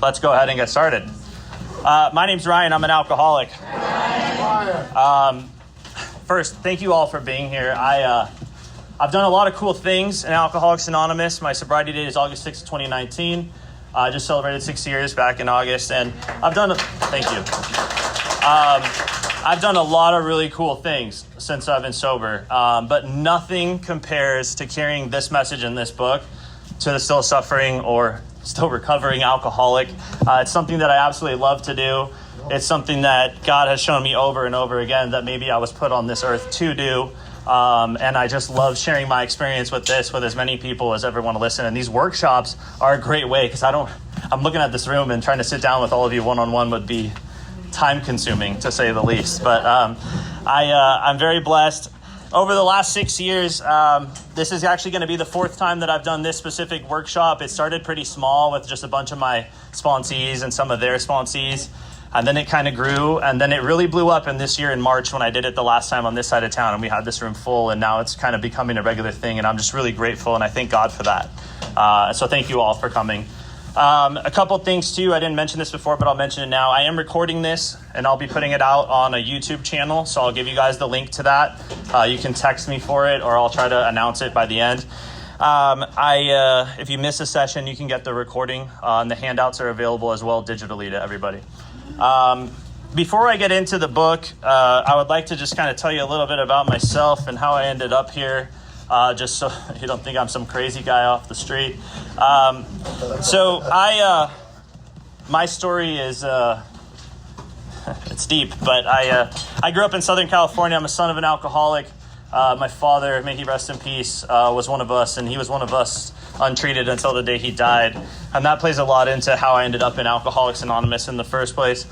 let's go ahead and get started. My name's Ryan. I'm an alcoholic. First, thank you all for being here. I've done a lot of cool things in Alcoholics Anonymous. My sobriety date is August 6th, 2019. I just celebrated 6 years back in August, and I've done a lot of really cool things since I've been sober, but nothing compares to carrying this message in this book to the still suffering or still recovering alcoholic. It's something that I absolutely love to do. It's something that God has shown me over and over again that maybe I was put on this earth to do. And I just love sharing my experience with this with as many people as ever want to listen. And these workshops are a great way because I'm looking at this room and trying to sit down with all of you one-on-one would be time consuming to say the least. But I'm very blessed. Over the last 6 years, this is actually going to be the fourth time that I've done this specific workshop. It started pretty small with just a bunch of my sponsees and some of their sponsees. And then it kind of grew, and then it really blew up in this year in March when I did it the last time on this side of town, and we had this room full, and now it's kind of becoming a regular thing, and I'm just really grateful, and I thank God for that. So thank you all for coming. A couple things too, I didn't mention this before, but I'll mention it now. I am recording this, and I'll be putting it out on a YouTube channel, so I'll give you guys the link to that. You can text me for it, or I'll try to announce it by the end. If you miss a session, you can get the recording, and the handouts are available as well digitally to everybody. Before I get into the book, I would like to just kind of tell you a little bit about myself and how I ended up here, just so you don't think I'm some crazy guy off the street. My story is, it's deep, but I grew up in Southern California. I'm a son of an alcoholic. My father, may he rest in peace, was one of us, and he was one of us untreated until the day he died. And that plays a lot into how I ended up in Alcoholics Anonymous in the first place.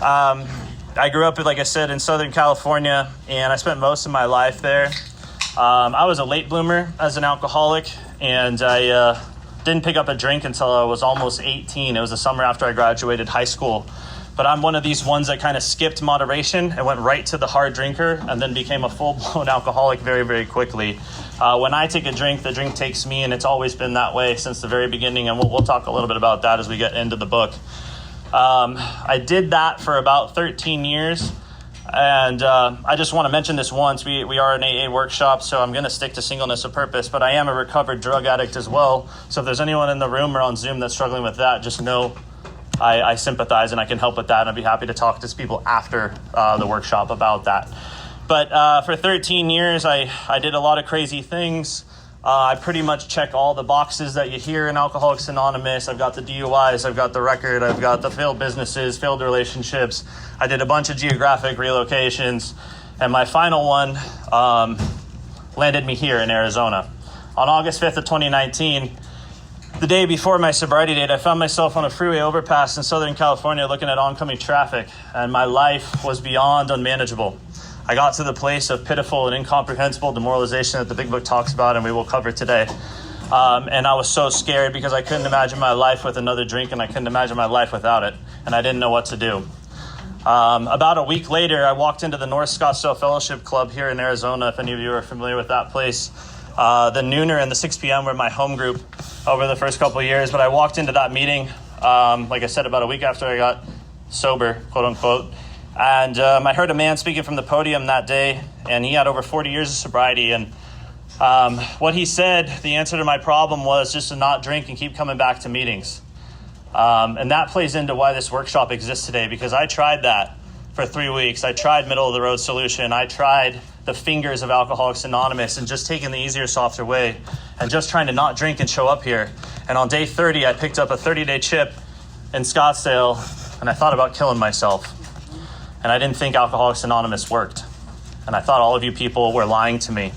I grew up, like I said, in Southern California, and I spent most of my life there. I was a late bloomer as an alcoholic, and I didn't pick up a drink until I was almost 18. It was the summer after I graduated high school. But I'm one of these ones that kind of skipped moderation and went right to the hard drinker and then became a full-blown alcoholic very, very quickly. When I take a drink, the drink takes me, and it's always been that way since the very beginning, and we'll talk a little bit about that as we get into the book. I did that for about 13 years, and I just want to mention this once. We are an AA workshop, so I'm going to stick to singleness of purpose, but I am a recovered drug addict as well. So if there's anyone in the room or on Zoom that's struggling with that, just know I sympathize and I can help with that, and I'd be happy to talk to people after the workshop about that. But for 13 years, I did a lot of crazy things. I pretty much check all the boxes that you hear in Alcoholics Anonymous. I've got the DUIs, I've got the record, I've got the failed businesses, failed relationships. I did a bunch of geographic relocations, and my final one landed me here in Arizona. On August 5th of 2019, the day before my sobriety date, I found myself on a freeway overpass in Southern California looking at oncoming traffic, and my life was beyond unmanageable. I got to the place of pitiful and incomprehensible demoralization that the big book talks about, and we will cover today. And I was so scared because I couldn't imagine my life with another drink, and I couldn't imagine my life without it, and I didn't know what to do. About a week later, I walked into the North Scottsdale Fellowship Club here in Arizona, if any of you are familiar with that place. The Nooner and the 6 p.m. were my home group over the first couple of years, but I walked into that meeting, like I said, about a week after I got sober, quote unquote, and I heard a man speaking from the podium that day, and he had over 40 years of sobriety, and what he said, the answer to my problem was just to not drink and keep coming back to meetings. And that plays into why this workshop exists today, because I tried that for 3 weeks. I tried middle of the road solution. I tried the fingers of Alcoholics Anonymous and just taking the easier, softer way and just trying to not drink and show up here. And on day 30, I picked up a 30-day chip in Scottsdale, and I thought about killing myself. And I didn't think Alcoholics Anonymous worked. And I thought all of you people were lying to me.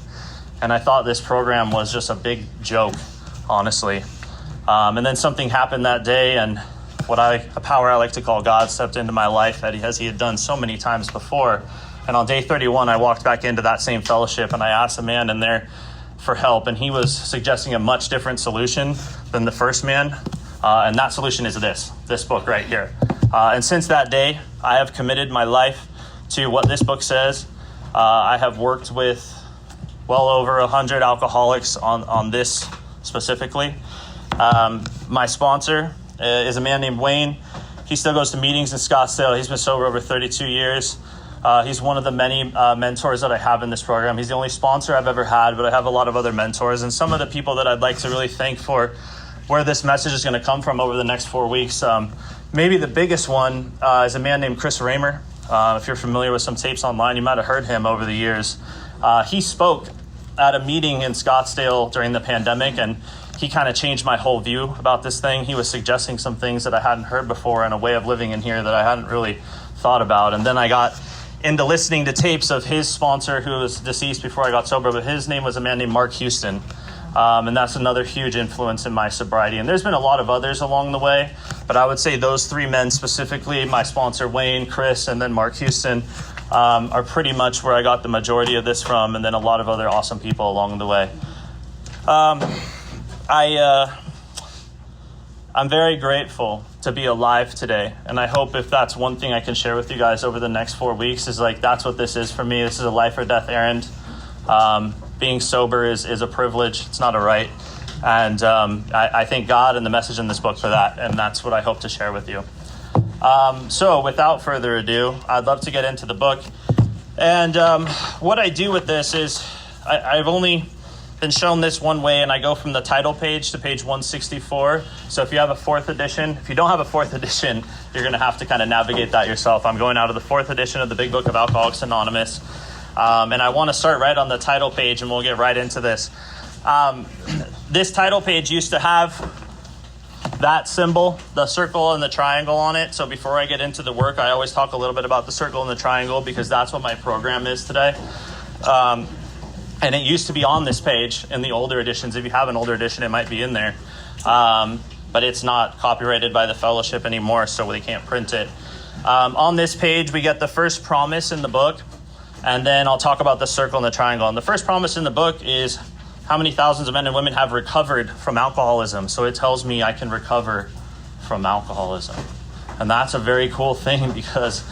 And I thought this program was just a big joke, honestly. And then something happened that day, and a power I like to call God stepped into my life as he had done so many times before. And on day 31, I walked back into that same fellowship, and I asked a man in there for help, and he was suggesting a much different solution than the first man. And that solution is this book right here. And since that day, I have committed my life to what this book says. I have worked with well over 100 alcoholics on this specifically. My sponsor is a man named Wayne. He still goes to meetings in Scottsdale. He's been sober over 32 years. He's one of the many mentors that I have in this program. He's the only sponsor I've ever had, but I have a lot of other mentors. And some of the people that I'd like to really thank for where this message is going to come from over the next 4 weeks. Maybe the biggest one is a man named Chris Raymer. If you're familiar with some tapes online, you might have heard him over the years. He spoke at a meeting in Scottsdale during the pandemic, and he kind of changed my whole view about this thing. He was suggesting some things that I hadn't heard before and a way of living in here that I hadn't really thought about. And then I got into listening to tapes of his sponsor, who was deceased before I got sober, but his name was a man named Mark Houston. And that's another huge influence in my sobriety. And there's been a lot of others along the way, but I would say those three men specifically, my sponsor Wayne, Chris, and then Mark Houston, are pretty much where I got the majority of this from, and then a lot of other awesome people along the way. I'm very grateful to be alive today, and I hope if that's one thing I can share with you guys over the next 4 weeks is like that's what this is for me. This is a life or death errand. Being sober is a privilege. It's not a right. And I thank God and the message in this book for that, and that's what I hope to share with you. So without further ado, I'd love to get into the book. And what I do with this is I've only been shown this one way, and I go from the title page to page 164. So if you have a fourth edition, if you don't have a fourth edition, you're going to have to kind of navigate that yourself. I'm going out of the fourth edition of the Big Book of Alcoholics Anonymous. And I want to start right on the title page, and we'll get right into this. This title page used to have that symbol, the circle and the triangle on it. So before I get into the work, I always talk a little bit about the circle and the triangle because that's what my program is today. And it used to be on this page in the older editions. If you have an older edition, it might be in there. But it's not copyrighted by the fellowship anymore, so they can't print it. On this page, we get the first promise in the book, and then I'll talk about the circle and the triangle. And the first promise in the book is how many thousands of men and women have recovered from alcoholism. So it tells me I can recover from alcoholism. And that's a very cool thing because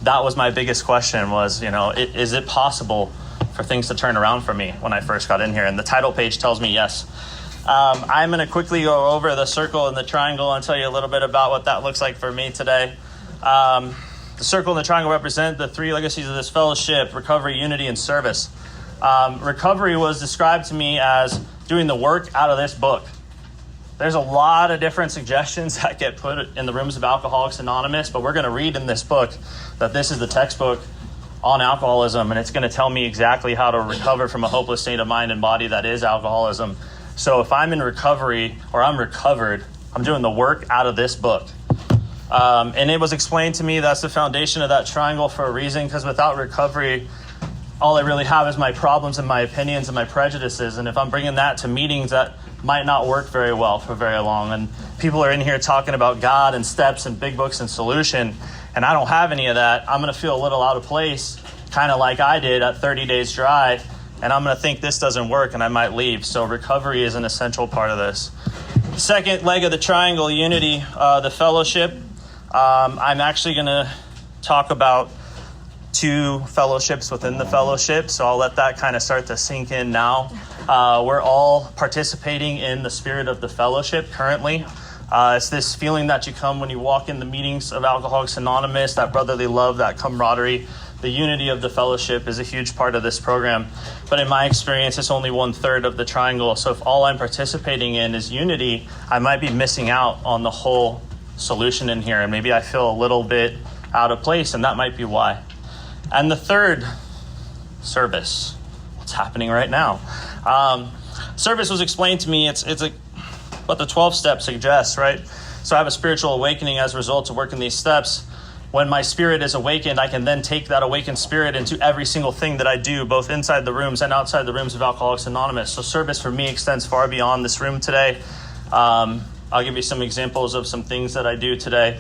that was my biggest question was, is it possible for things to turn around for me when I first got in here? And the title page tells me yes. I'm going to quickly go over the circle and the triangle and tell you a little bit about what that looks like for me today. The circle and the triangle represent the three legacies of this fellowship: recovery, unity, and service. Recovery was described to me as doing the work out of this book. There's a lot of different suggestions that get put in the rooms of Alcoholics Anonymous, but we're going to read in this book that this is the textbook on alcoholism, and it's going to tell me exactly how to recover from a hopeless state of mind and body that is alcoholism. So if I'm in recovery or I'm recovered, I'm doing the work out of this book. And it was explained to me that's the foundation of that triangle for a reason, because without recovery, all I really have is my problems and my opinions and my prejudices. And if I'm bringing that to meetings, that might not work very well for very long. And people are in here talking about God and steps and big books and solution, and I don't have any of that. I'm going to feel a little out of place, kind of like I did at 30 Days Dry, and I'm going to think this doesn't work, and I might leave. So recovery is an essential part of this. The second leg of the triangle, unity, the fellowship. I'm actually going to talk about two fellowships within the fellowship, so I'll let that kind of start to sink in now. We're all participating in the spirit of the fellowship currently. It's this feeling that you come when you walk in the meetings of Alcoholics Anonymous, that brotherly love, that camaraderie. The unity of the fellowship is a huge part of this program. But in my experience, it's only 1/3 of the triangle. So if all I'm participating in is unity, I might be missing out on the whole solution in here. And maybe I feel a little bit out of place, and that might be why. And the third, service. What's happening right now? Service was explained to me. It's like what the 12 steps suggest, right? So I have a spiritual awakening as a result of working these steps. When my spirit is awakened, I can then take that awakened spirit into every single thing that I do, both inside the rooms and outside the rooms of Alcoholics Anonymous. So service for me extends far beyond this room today. I'll give you some examples of some things that I do today.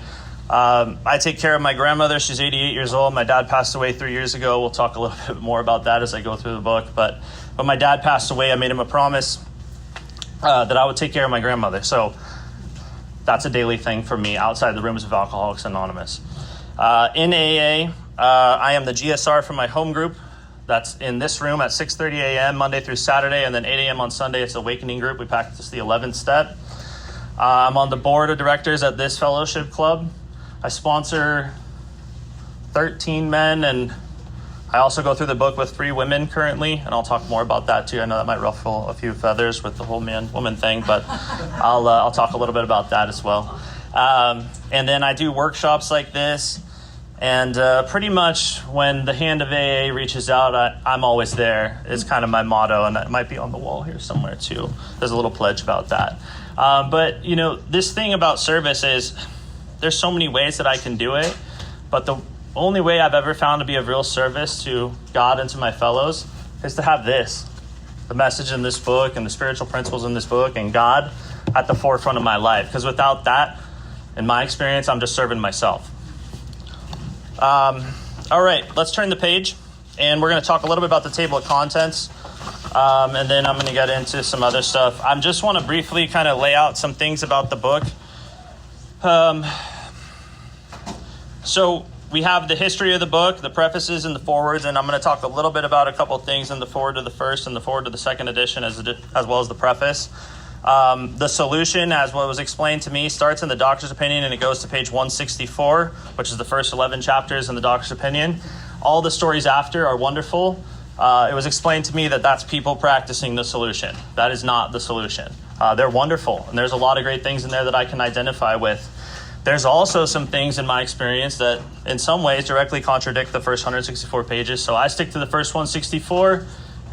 I take care of my grandmother. She's 88 years old. My dad passed away 3 years ago. We'll talk a little bit more about that as I go through the book. But my dad passed away. I made him a promise that I would take care of my grandmother. So that's a daily thing for me outside the rooms of Alcoholics Anonymous. In AA, I am the GSR for my home group. That's in this room at 6:30 a.m. Monday through Saturday, and then 8 a.m. on Sunday. It's the Awakening group. We practice the 11th step. I'm on the board of directors at this fellowship club. I sponsor 13 men, and I also go through the book with 3 women currently, and I'll talk more about that too. I know that might ruffle a few feathers with the whole man-woman thing, but I'll talk a little bit about that as well. And then I do workshops like this, and pretty much when the hand of AA reaches out, I'm always there. It's kind of my motto, and that might be on the wall here somewhere too. There's a little pledge about that. But, you know, this thing about service is there's so many ways that I can do it, but the only way I've ever found to be of real service to God and to my fellows is to have this, the message in this book and the spiritual principles in this book and God at the forefront of my life. Because without that, in my experience, I'm just serving myself. All right, let's turn the page, and we're going to talk a little bit about the table of contents, and then I'm going to get into some other stuff. I just want to briefly kind of lay out some things about the book. So we have the history of the book, the prefaces and the forewords, and I'm going to talk a little bit about a couple things in the foreword to the first and the foreword to the second edition, as well as the preface. The solution, as what was explained to me, starts in the Doctor's Opinion and it goes to page 164, which is the first 11 chapters in the Doctor's Opinion. All the stories after are wonderful. It was explained to me that that's people practicing the solution. That is not the solution. They're wonderful, and there's a lot of great things in there that I can identify with. There's also some things in my experience that in some ways directly contradict the first 164 pages. So I stick to the first 164,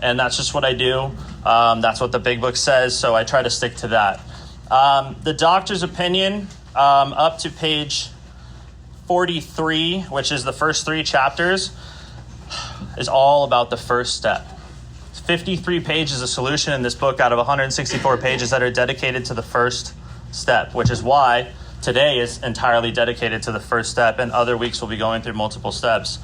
and that's just what I do. That's what the big book says, so I try to stick to that. The Doctor's Opinion, up to page 43, which is the first 3 chapters, is all about the first step. 53 pages of solution in this book out of 164 pages that are dedicated to the first step, which is why today is entirely dedicated to the first step, and other weeks we'll be going through multiple steps.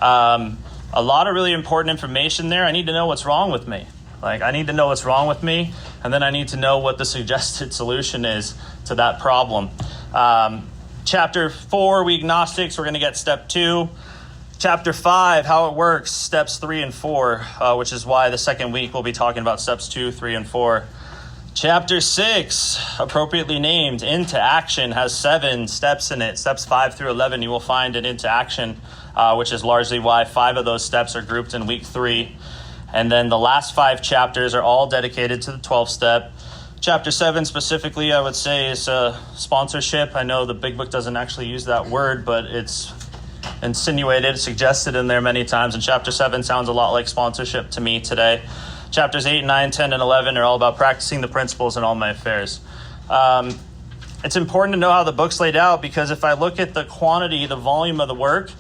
A lot of really important information there. I need to know what's wrong with me. I need to know what's wrong with me, and then I need to know what the suggested solution is to that problem. Chapter 4, we agnostics, we're going to get step 2. Chapter 5, how it works, steps 3 and 4, which is why the second week we'll be talking about steps 2, 3, and 4. Chapter 6, appropriately named Into Action, has 7 steps in it. Steps 5 through 11 you will find in Into Action, which is largely why 5 of those steps are grouped in week 3. And then the last 5 chapters are all dedicated to the 12th step. Chapter 7 specifically, I would say, is sponsorship. I know the big book doesn't actually use that word, but it's insinuated, suggested in there many times. And chapter 7 sounds a lot like sponsorship to me today. Chapters 8, 9, 10, and 11 are all about practicing the principles in all my affairs. It's important to know how the book's laid out, because if I look at the quantity, the volume of the work,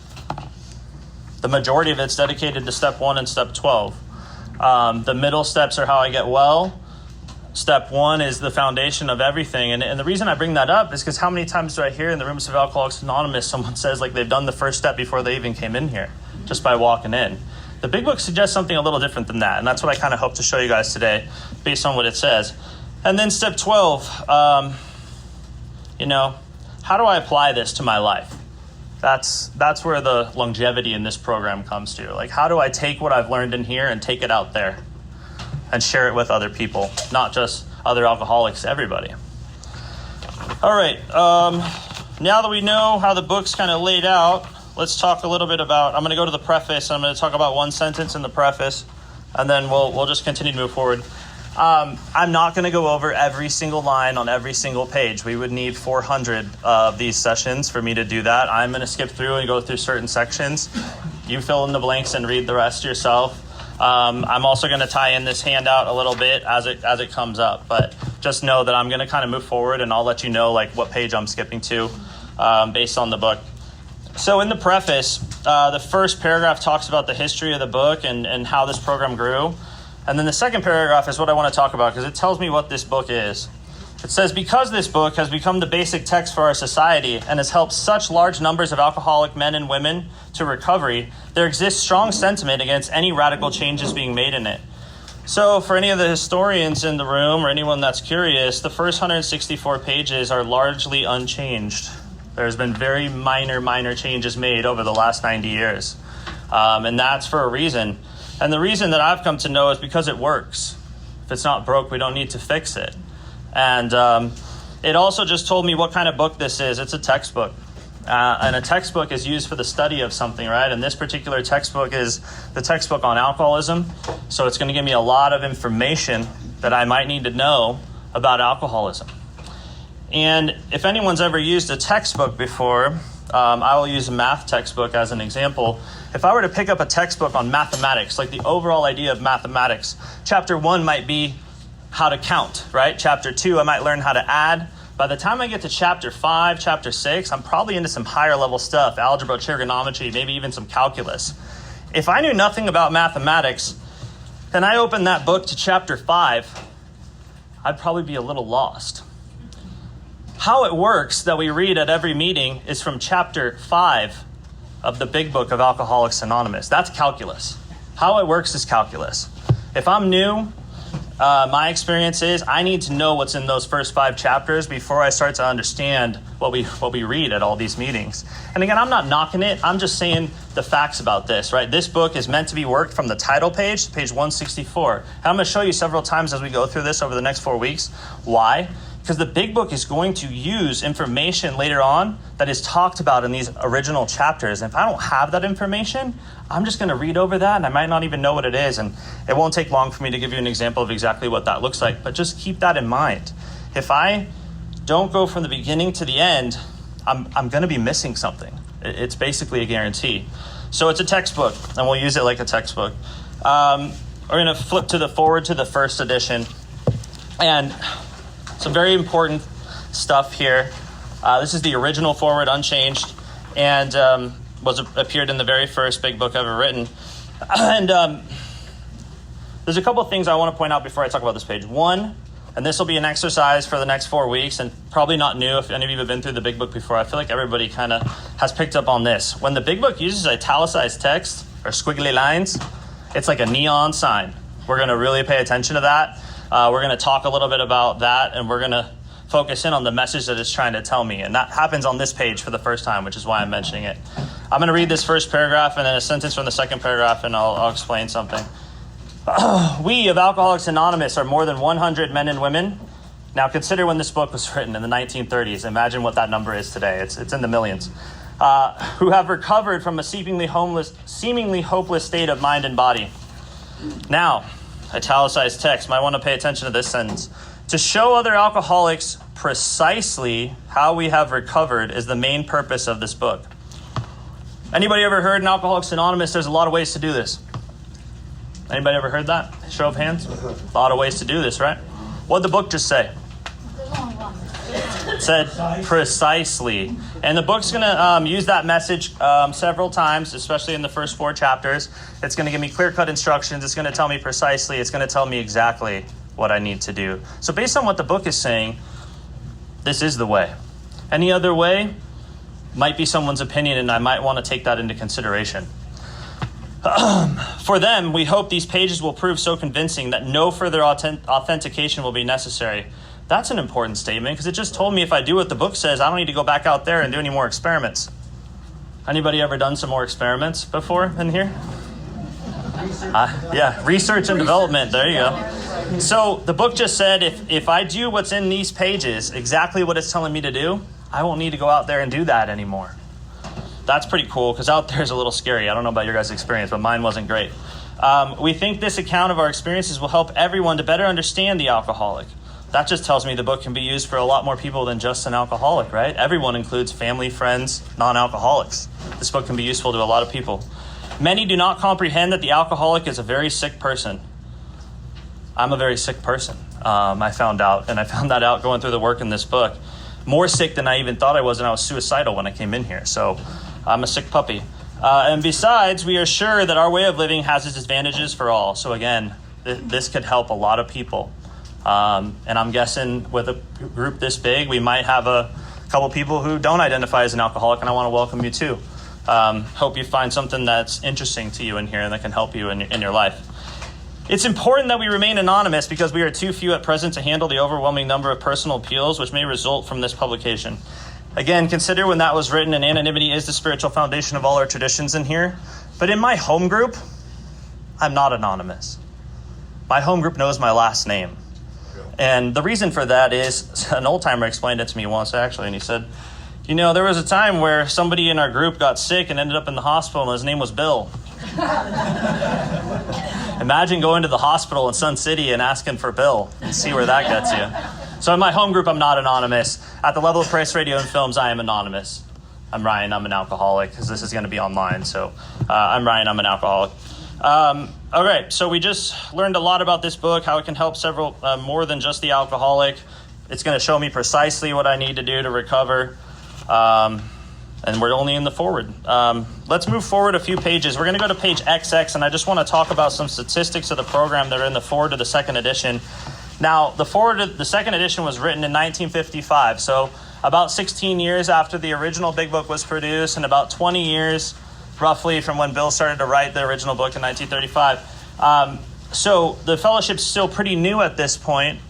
the majority of it's dedicated to step 1 and step 12. The middle steps are how I get well. Step 1 is the foundation of everything. And the reason I bring that up is because how many times do I hear in the rooms of Alcoholics Anonymous someone says like they've done the first step before they even came in here, just by walking in. The big book suggests something a little different than that, and that's what I kind of hope to show you guys today based on what it says. And then step 12, how do I apply this to my life? That's where the longevity in this program comes to. Like, how do I take what I've learned in here and take it out there and share it with other people, not just other alcoholics, everybody. All right, now that we know how the book's kind of laid out, let's talk a little bit about, I'm going to go to the preface, and I'm going to talk about one sentence in the preface, and then we'll just continue to move forward. I'm not going to go over every single line on every single page. We would need 400 of these sessions for me to do that. I'm going to skip through and go through certain sections. You fill in the blanks and read the rest yourself. I'm also going to tie in this handout a little bit as it comes up, but just know that I'm going to kind of move forward, and I'll let you know like what page I'm skipping to based on the book. So in the preface, the first paragraph talks about the history of the book and how this program grew. And then the second paragraph is what I want to talk about, because it tells me what this book is. It says, because this book has become the basic text for our society and has helped such large numbers of alcoholic men and women to recovery, there exists strong sentiment against any radical changes being made in it. So for any of the historians in the room or anyone that's curious, the first 164 pages are largely unchanged. There's been very minor changes made over the last 90 years. And that's for a reason. And the reason that I've come to know is because it works. If it's not broke, we don't need to fix it. And It also just told me what kind of book this is. It's a textbook. And a textbook is used for the study of something, right? And this particular textbook is the textbook on alcoholism. So it's going to give me a lot of information that I might need to know about alcoholism. And if anyone's ever used a textbook before, I will use a math textbook as an example. If I were to pick up a textbook on mathematics, like the overall idea of mathematics, chapter 1 might be how to count, right? Chapter 2, I might learn how to add. By the time I get to chapter 5, chapter 6, I'm probably into some higher level stuff, algebra, trigonometry, maybe even some calculus. If I knew nothing about mathematics, and I opened that book to chapter 5, I'd probably be a little lost. How it works that we read at every meeting is from chapter 5 of the big book of Alcoholics Anonymous. That's calculus. How it works is calculus. If I'm new, my experience is I need to know what's in those first 5 chapters before I start to understand what we read at all these meetings. And again, I'm not knocking it. I'm just saying the facts about this, right? This book is meant to be worked from the title page to page 164. And I'm going to show you several times as we go through this over the next 4 weeks. Why? Because the big book is going to use information later on that is talked about in these original chapters. And if I don't have that information, I'm just going to read over that and I might not even know what it is. And it won't take long for me to give you an example of exactly what that looks like. But just keep that in mind. If I don't go from the beginning to the end, I'm going to be missing something. It's basically a guarantee. So it's a textbook, and we'll use it like a textbook. We're going to flip to the forward to the first edition. And some very important stuff here. This is the original forward, unchanged, and appeared in the very first big book ever written. And there's a couple of things I want to point out before I talk about this page. One, and this will be an exercise for the next 4 weeks, and probably not new if any of you have been through the big book before. I feel like everybody kind of has picked up on this. When the big book uses italicized text or squiggly lines, it's like a neon sign. We're going to really pay attention to that. We're going to talk a little bit about that, and we're going to focus in on the message that it's trying to tell me. And that happens on this page for the first time, which is why I'm mentioning it. I'm going to read this first paragraph and then a sentence from the second paragraph, and I'll explain something. We of Alcoholics Anonymous are more than 100 men and women. Now consider when this book was written in the 1930s. Imagine what that number is today. It's in the millions. Who have recovered from a seemingly hopeless state of mind and body. Now, italicized text, might want to pay attention to this sentence. To show other alcoholics precisely how we have recovered is the main purpose of this book. Anybody ever heard in Alcoholics Anonymous there's a lot of ways to do this? Anybody ever heard that? Show of hands? A lot of ways to do this, right? What'd the book just say? It said precisely. And the book's going to use that message several times, especially in the first 4 chapters. It's going to give me clear-cut instructions. It's going to tell me precisely. It's going to tell me exactly what I need to do. So based on what the book is saying, this is the way. Any other way might be someone's opinion, and I might want to take that into consideration. For them, we hope these pages will prove so convincing that no further authentication will be necessary. That's an important statement because it just told me if I do what the book says, I don't need to go back out there and do any more experiments. Anybody ever done some more experiments before in here? Research and development. There you go. So the book just said if I do what's in these pages, exactly what it's telling me to do, I won't need to go out there and do that anymore. That's pretty cool because out there is a little scary. I don't know about your guys' experience, but mine wasn't great. We think this account of our experiences will help everyone to better understand the alcoholic. That just tells me the book can be used for a lot more people than just an alcoholic, right? Everyone includes family, friends, non-alcoholics. This book can be useful to a lot of people. Many do not comprehend that the alcoholic is a very sick person. I'm a very sick person, I found out, and I found that out going through the work in this book. More sick than I even thought I was, and I was suicidal when I came in here. So I'm a sick puppy. And besides, we are sure that our way of living has its advantages for all. So again, this could help a lot of people. And I'm guessing with a group this big, we might have a couple people who don't identify as an alcoholic, and I want to welcome you too. Hope you find something that's interesting to you in here and that can help you in your life. It's important that we remain anonymous because we are too few at present to handle the overwhelming number of personal appeals which may result from this publication. Again, consider when that was written, and anonymity is the spiritual foundation of all our traditions in here. But in my home group, I'm not anonymous. My home group knows my last name. And the reason for that is, an old timer explained it to me once actually, and he said, you know, there was a time where somebody in our group got sick and ended up in the hospital, and his name was Bill. Imagine going to the hospital in Sun City and asking for Bill and see where that gets you. So in my home group, I'm not anonymous. At the level of Price Radio and Films, I am anonymous. I'm Ryan, I'm an alcoholic, because this is going to be online. So I'm Ryan, I'm an alcoholic. Okay, so we just learned a lot about this book, how it can help several more than just the alcoholic. It's going to show me precisely what I need to do to recover. And we're only in the forward. Let's move forward a few pages. We're going to go to page XX, and I just want to talk about some statistics of the program that are in the forward to the second edition. Now, the forward to the second edition was written in 1955, so about 16 years after the original Big Book was produced, and about 20 years, roughly, from when Bill started to write the original book in 1935. So the fellowship's still pretty new at this point.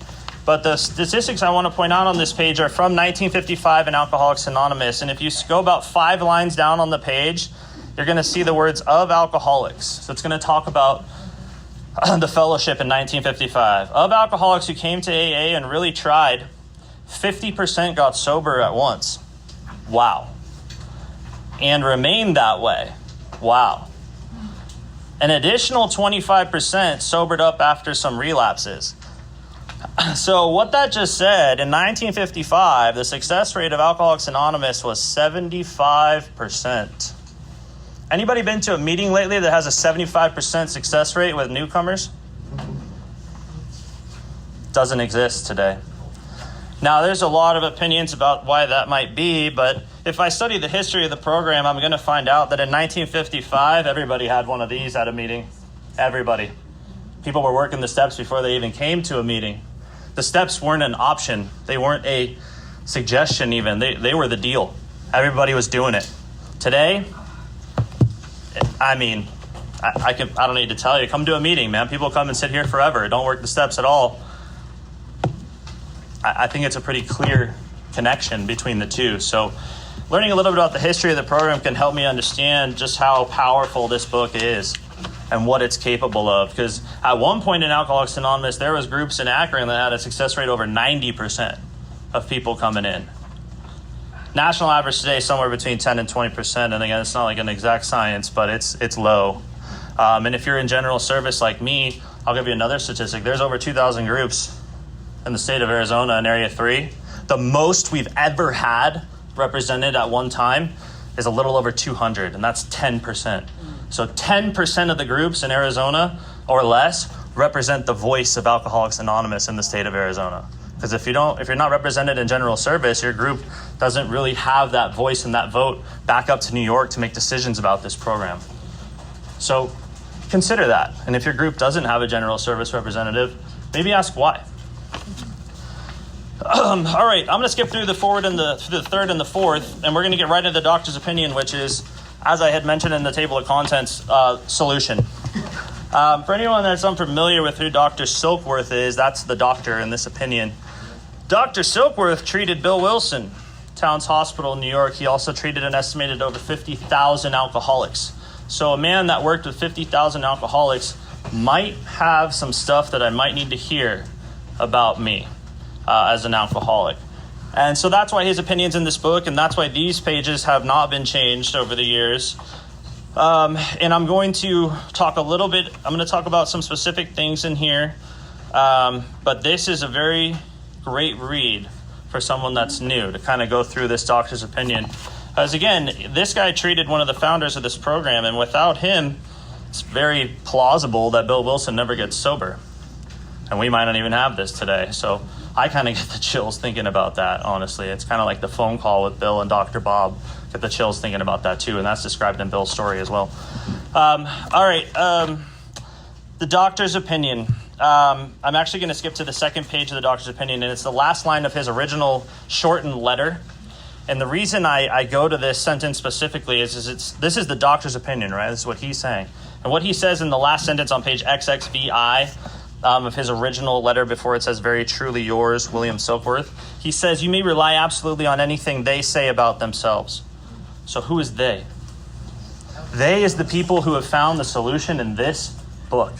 But the statistics I want to point out on this page are from 1955 in Alcoholics Anonymous. And if you go about 5 lines down on the page, you're going to see the words of alcoholics. So it's going to talk about the fellowship in 1955. Of alcoholics who came to AA and really tried, 50% got sober at once. Wow. And remained that way. Wow. An additional 25% sobered up after some relapses. So what that just said, in 1955, the success rate of Alcoholics Anonymous was 75%. Anybody been to a meeting lately that has a 75% success rate with newcomers? Doesn't exist today. Now, there's a lot of opinions about why that might be, but if I study the history of the program, I'm going to find out that in 1955, everybody had one of these at a meeting. Everybody. People were working the steps before they even came to a meeting. The steps weren't an option. They weren't a suggestion even. They were the deal. Everybody was doing it. Today, I mean, I don't need to tell you. Come to a meeting, man. People come and sit here forever. Don't work the steps at all. I think it's a pretty clear connection between the two. So learning a little bit about the history of the program can help me understand just how powerful this book is and what it's capable of. Because at one point in Alcoholics Anonymous, there was groups in Akron that had a success rate over 90% of people coming in. National average today is somewhere between 10 and 20%. And again, it's not like an exact science, but it's low. And if you're in general service like me, I'll give you another statistic. There's over 2,000 groups in the state of Arizona in Area 3. The most we've ever had represented at one time is a little over 200, and that's 10%. So 10% of the groups in Arizona or less represent the voice of Alcoholics Anonymous in the state of Arizona. Because if you're not represented in general service, your group doesn't really have that voice and that vote back up to New York to make decisions about this program. So consider that. And if your group doesn't have a general service representative, maybe ask why. All right, I'm going to skip through the forward and through the third and the fourth, and we're going to get right into the doctor's opinion, which is, as I had mentioned in the table of contents, solution. For anyone that's unfamiliar with who Dr. Silkworth is, that's the doctor in this opinion. Dr. Silkworth treated Bill Wilson, Towns Hospital in New York. He also treated an estimated over 50,000 alcoholics. So a man that worked with 50,000 alcoholics might have some stuff that I might need to hear about me as an alcoholic. And so that's why his opinion's in this book, and that's why these pages have not been changed over the years. And I'm going to talk a little bit, I'm going to talk about some specific things in here, but this is a very great read for someone that's new to kind of go through this doctor's opinion. As again, this guy treated one of the founders of this program, and without him, it's very plausible that Bill Wilson never gets sober. And we might not even have this today. So I kind of get the chills thinking about that, honestly. It's kind of like the phone call with Bill and Dr. Bob. Get the chills thinking about that too, and that's described in Bill's story as well. All right, the doctor's opinion. I'm actually going to skip to the second page of the doctor's opinion, and it's the last line of his original shortened letter. And the reason I go to this sentence specifically is this is the doctor's opinion, right? This is what he's saying. And what he says in the last sentence on page XXVI of his original letter before it says, very truly yours, William Silkworth, he says, you may rely absolutely on anything they say about themselves. So who is they? They is the people who have found the solution in this book.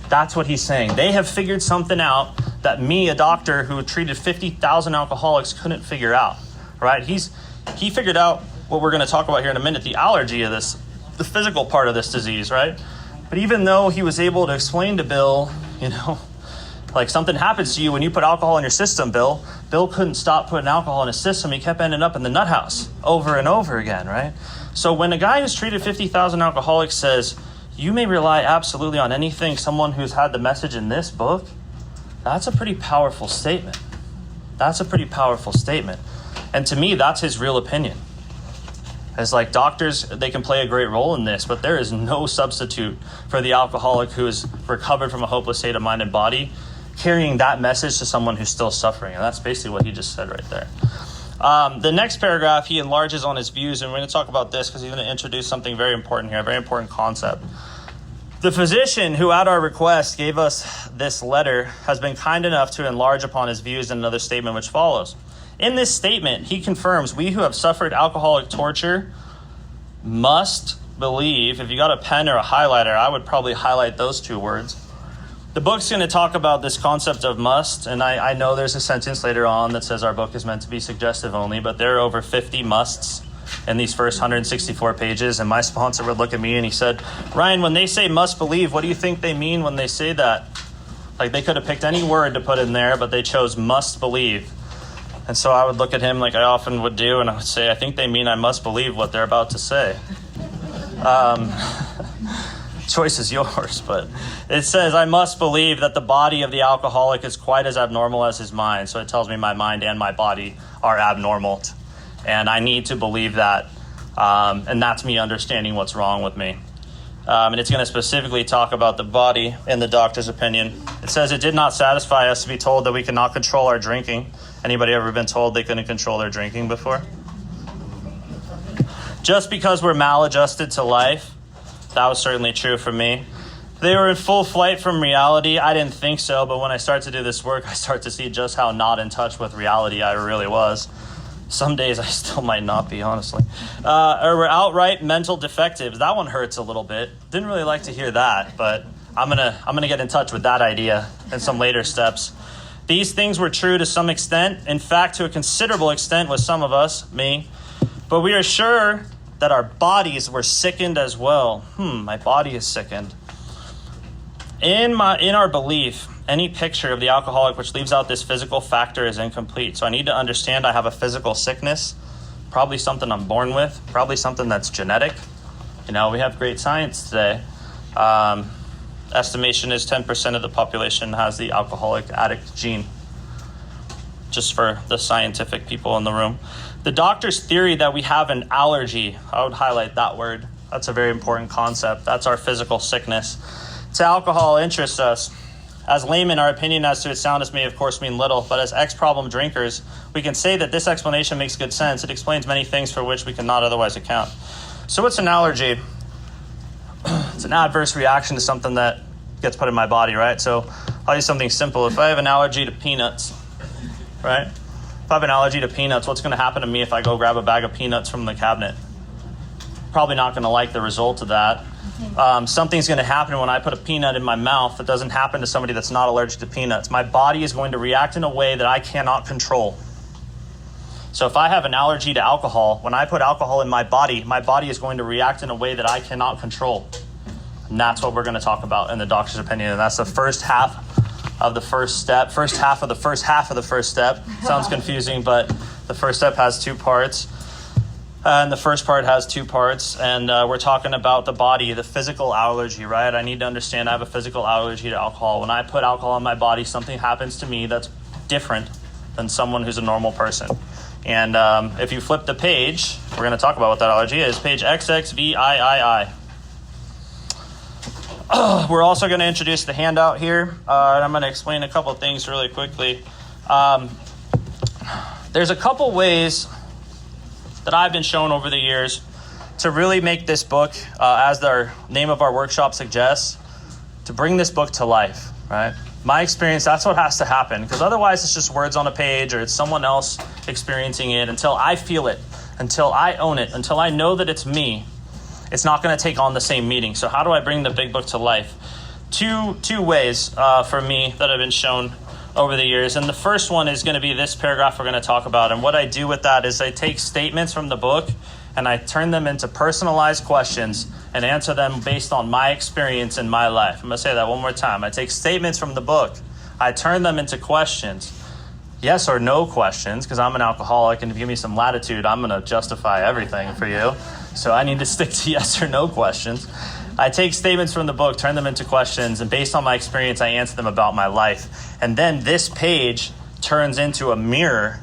That's what he's saying. They have figured something out that me, a doctor who treated 50,000 alcoholics, couldn't figure out, right? He figured out what we're going to talk about here in a minute, the allergy of this, the physical part of this disease, right? But even though he was able to explain to Bill, like something happens to you when you put alcohol in your system, Bill couldn't stop putting alcohol in his system. He kept ending up in the nut house over and over again, right? So when a guy who's treated 50,000 alcoholics says, you may rely absolutely on anything, someone who's had the message in this book, that's a pretty powerful statement. That's a pretty powerful statement. And to me, that's his real opinion. It's like doctors, they can play a great role in this, but there is no substitute for the alcoholic who is recovered from a hopeless state of mind and body, carrying that message to someone who's still suffering. And that's basically what he just said right there. The next paragraph, he enlarges on his views, and we're going to talk about this because he's going to introduce something very important here, a very important concept. The physician who, at our request, gave us this letter has been kind enough to enlarge upon his views in another statement which follows. In this statement, he confirms we who have suffered alcoholic torture must believe, if you got a pen or a highlighter, I would probably highlight those two words. The book's going to talk about this concept of must, and I know there's a sentence later on that says our book is meant to be suggestive only, but there are over 50 musts in these first 164 pages, and my sponsor would look at me and he said, Ryan, when they say must believe, what do you think they mean when they say that? Like they could have picked any word to put in there, but they chose must believe. And so I would look at him like I often would do, and I would say, I think they mean I must believe what they're about to say. Choice is yours, but it says, I must believe that the body of the alcoholic is quite as abnormal as his mind. So it tells me my mind and my body are abnormal, and I need to believe that, and that's me understanding what's wrong with me. And it's going to specifically talk about the body in the doctor's opinion. It says it did not satisfy us to be told that we cannot control our drinking. Anybody ever been told they couldn't control their drinking before? Just because we're maladjusted to life, that was certainly true for me. They were in full flight from reality. I didn't think so, but when I start to do this work, I start to see just how not in touch with reality I really was. Some days I still might not be, honestly. Or we're outright mental defectives. That one hurts a little bit. Didn't really like to hear that, but I'm gonna get in touch with that idea in some later steps. These things were true to some extent. In fact, to a considerable extent with some of us, me. But we are sure that our bodies were sickened as well. My body is sickened. In our belief, any picture of the alcoholic which leaves out this physical factor is incomplete. So I need to understand I have a physical sickness, probably something I'm born with, probably something that's genetic. We have great science today. Estimation is 10% of the population has the alcoholic addict gene, just for the scientific people in the room. The doctor's theory that we have an allergy, I would highlight that word. That's a very important concept. That's our physical sickness. To alcohol interests us. As laymen, our opinion as to its soundness may of course mean little, but as ex-problem drinkers, we can say that this explanation makes good sense. It explains many things for which we cannot otherwise account. So what's an allergy? It's an adverse reaction to something that gets put in my body, right? So I'll use something simple. If I have an allergy to peanuts, right? If I have an allergy to peanuts, what's going to happen to me if I go grab a bag of peanuts from the cabinet? Probably not going to like the result of that. Something's going to happen when I put a peanut in my mouth that doesn't happen to somebody that's not allergic to peanuts. My body is going to react in a way that I cannot control. So if I have an allergy to alcohol, when I put alcohol in my body is going to react in a way that I cannot control. And that's what we're going to talk about in the doctor's opinion. And that's the first half of the first step. First half of the first half of the first step. Sounds confusing, but the first step has two parts. And the first part has two parts. And we're talking about the body, the physical allergy, right? I need to understand I have a physical allergy to alcohol. When I put alcohol in my body, something happens to me that's different than someone who's a normal person. And if you flip the page, we're going to talk about what that allergy is. Page XXVIII. We're also going to introduce the handout here. And I'm going to explain a couple of things really quickly. There's a couple ways that I've been shown over the years to really make this book, as the name of our workshop suggests, to bring this book to life, right? My experience, that's what has to happen, because otherwise it's just words on a page or it's someone else experiencing it. Until I feel it, until I own it, until I know that it's me, it's not going to take on the same meaning. So how do I bring the big book to life? Two ways for me that have been shown. over the years. And the first one is going to be this paragraph we're going to talk about. And what I do with that is I take statements from the book and I turn them into personalized questions and answer them based on my experience in my life. I'm going to say that one more time. I take statements from the book, I turn them into questions, yes or no questions, because I'm an alcoholic, and if you give me some latitude, I'm going to justify everything for you. So I need to stick to yes or no questions. I take statements from the book, turn them into questions, and based on my experience, I answer them about my life. And then this page turns into a mirror,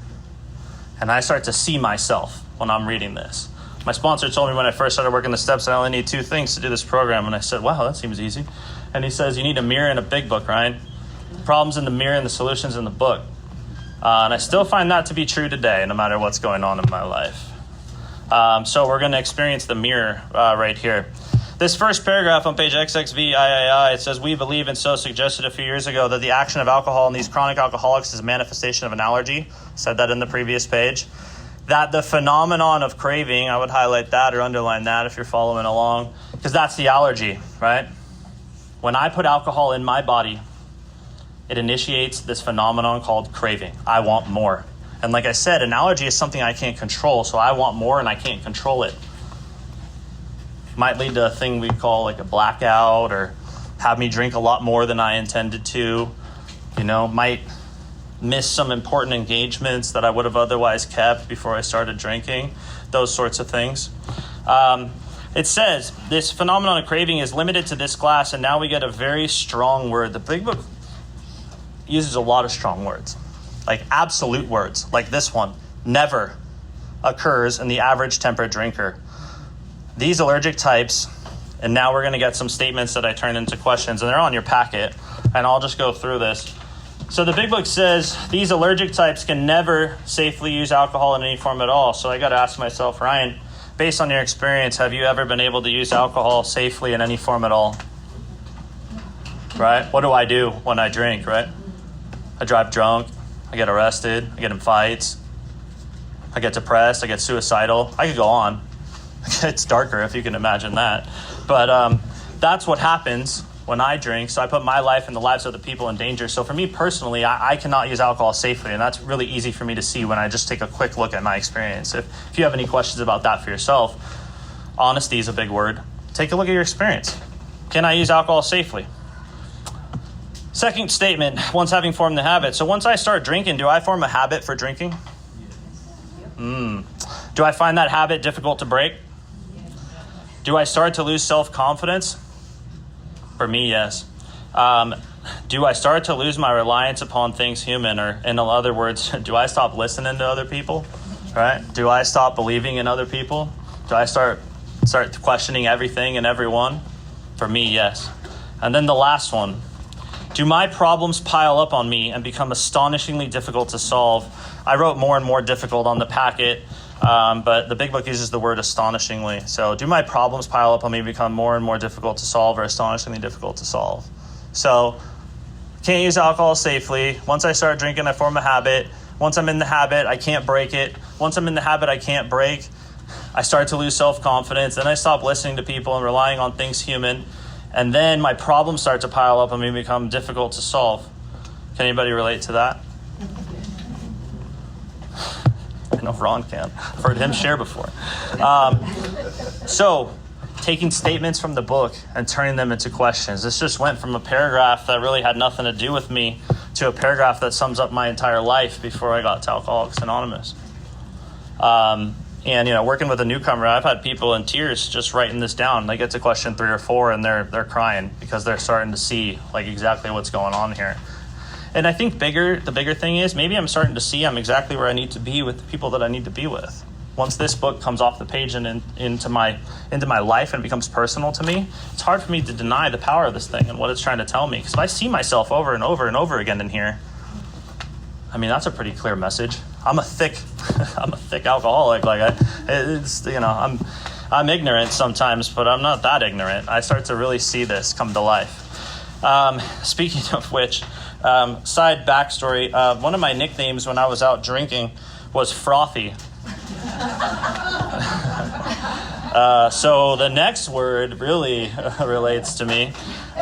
and I start to see myself when I'm reading this. My sponsor told me when I first started working the steps, I only need 2 things to do this program. And I said, wow, that seems easy. And he says, you need a mirror and a big book, Ryan. The problem's in the mirror and the solution's in the book. And I still find that to be true today, no matter what's going on in my life. So we're going to experience the mirror right here. This first paragraph on page XXVIII, it says, we believe and so suggested a few years ago that the action of alcohol in these chronic alcoholics is a manifestation of an allergy. Said that in the previous page. That the phenomenon of craving, I would highlight that or underline that if you're following along, because that's the allergy, right? When I put alcohol in my body, it initiates this phenomenon called craving. I want more. And like I said, an allergy is something I can't control, so I want more and I can't control it. Might lead to a thing we call like a blackout, or have me drink a lot more than I intended to. Might miss some important engagements that I would have otherwise kept before I started drinking. Those sorts of things. It says this phenomenon of craving is limited to this class, and now we get a very strong word. The big book uses a lot of strong words, like absolute words, like this one, never occurs in the average temperate drinker. These allergic types, and now we're going to get some statements that I turn into questions, and they're on your packet, and I'll just go through this. So the big book says these allergic types can never safely use alcohol in any form at all. So I got to ask myself, Ryan, based on your experience, have you ever been able to use alcohol safely in any form at all? Right? What do I do when I drink, right? I drive drunk, I get arrested, I get in fights, I get depressed, I get suicidal. I could go on. It's darker if you can imagine that. But that's what happens when I drink. So I put my life and the lives of the people in danger. So for me personally, I cannot use alcohol safely. And that's really easy for me to see when I just take a quick look at my experience. If you have any questions about that for yourself, honesty is a big word. Take a look at your experience. Can I use alcohol safely? Second statement, once having formed the habit. So once I start drinking, do I form a habit for drinking? Do I find that habit difficult to break? Do I start to lose self-confidence? For me, yes. Do I start to lose my reliance upon things human? Or in other words, do I stop listening to other people? Right? Do I stop believing in other people? Do I start questioning everything and everyone? For me, yes. And then the last one. Do my problems pile up on me and become astonishingly difficult to solve? I wrote more and more difficult on the packet. But the big book uses the word astonishingly. So do my problems pile up on me and become more and more difficult to solve, or astonishingly difficult to solve? So can't use alcohol safely. Once I start drinking, I form a habit. Once I'm in the habit, I can't break it. Once I'm in the habit, I can't break. I start to lose self-confidence. Then I stop listening to people and relying on things human. And then my problems start to pile up on me and become difficult to solve. Can anybody relate to that? I know Ron can. I've heard him share before. So, taking statements from the book and turning them into questions. This just went from a paragraph that really had nothing to do with me to a paragraph that sums up my entire life before I got to Alcoholics Anonymous. And working with a newcomer, I've had people in tears just writing this down. They get to question 3 or 4 and they're crying because they're starting to see like exactly what's going on here. And I think the bigger thing is maybe I'm starting to see I'm exactly where I need to be with the people that I need to be with. Once this book comes off the page and into my life and becomes personal to me, it's hard for me to deny the power of this thing and what it's trying to tell me. Because if I see myself over and over and over again in here, I mean, that's a pretty clear message. I'm a thick alcoholic. I'm ignorant sometimes, but I'm not that ignorant. I start to really see this come to life. Speaking of which, side backstory, one of my nicknames when I was out drinking was Frothy. So the next word really relates to me.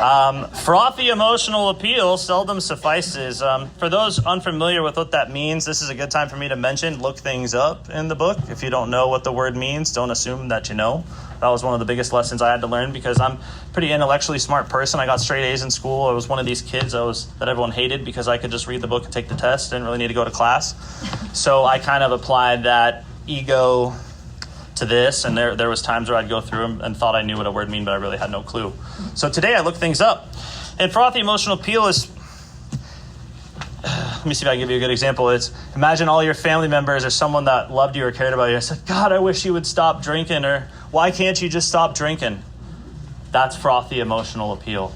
Frothy emotional appeal seldom suffices. For those unfamiliar with what that means, this is a good time for me to mention, look things up in the book. If you don't know what the word means, don't assume that you know. That was one of the biggest lessons I had to learn because I'm a pretty intellectually smart person. I got straight A's in school. I was one of these kids that everyone hated because I could just read the book and take the test. Didn't really need to go to class. So I kind of applied that ego to this, and there was times where I'd go through them and thought I knew what a word meant, but I really had no clue. So today I looked things up. And frothy emotional appeal is, let me see if I can give you a good example. It's imagine all your family members or someone that loved you or cared about you. I said, God, I wish you would stop drinking, or why can't you just stop drinking? That's frothy emotional appeal,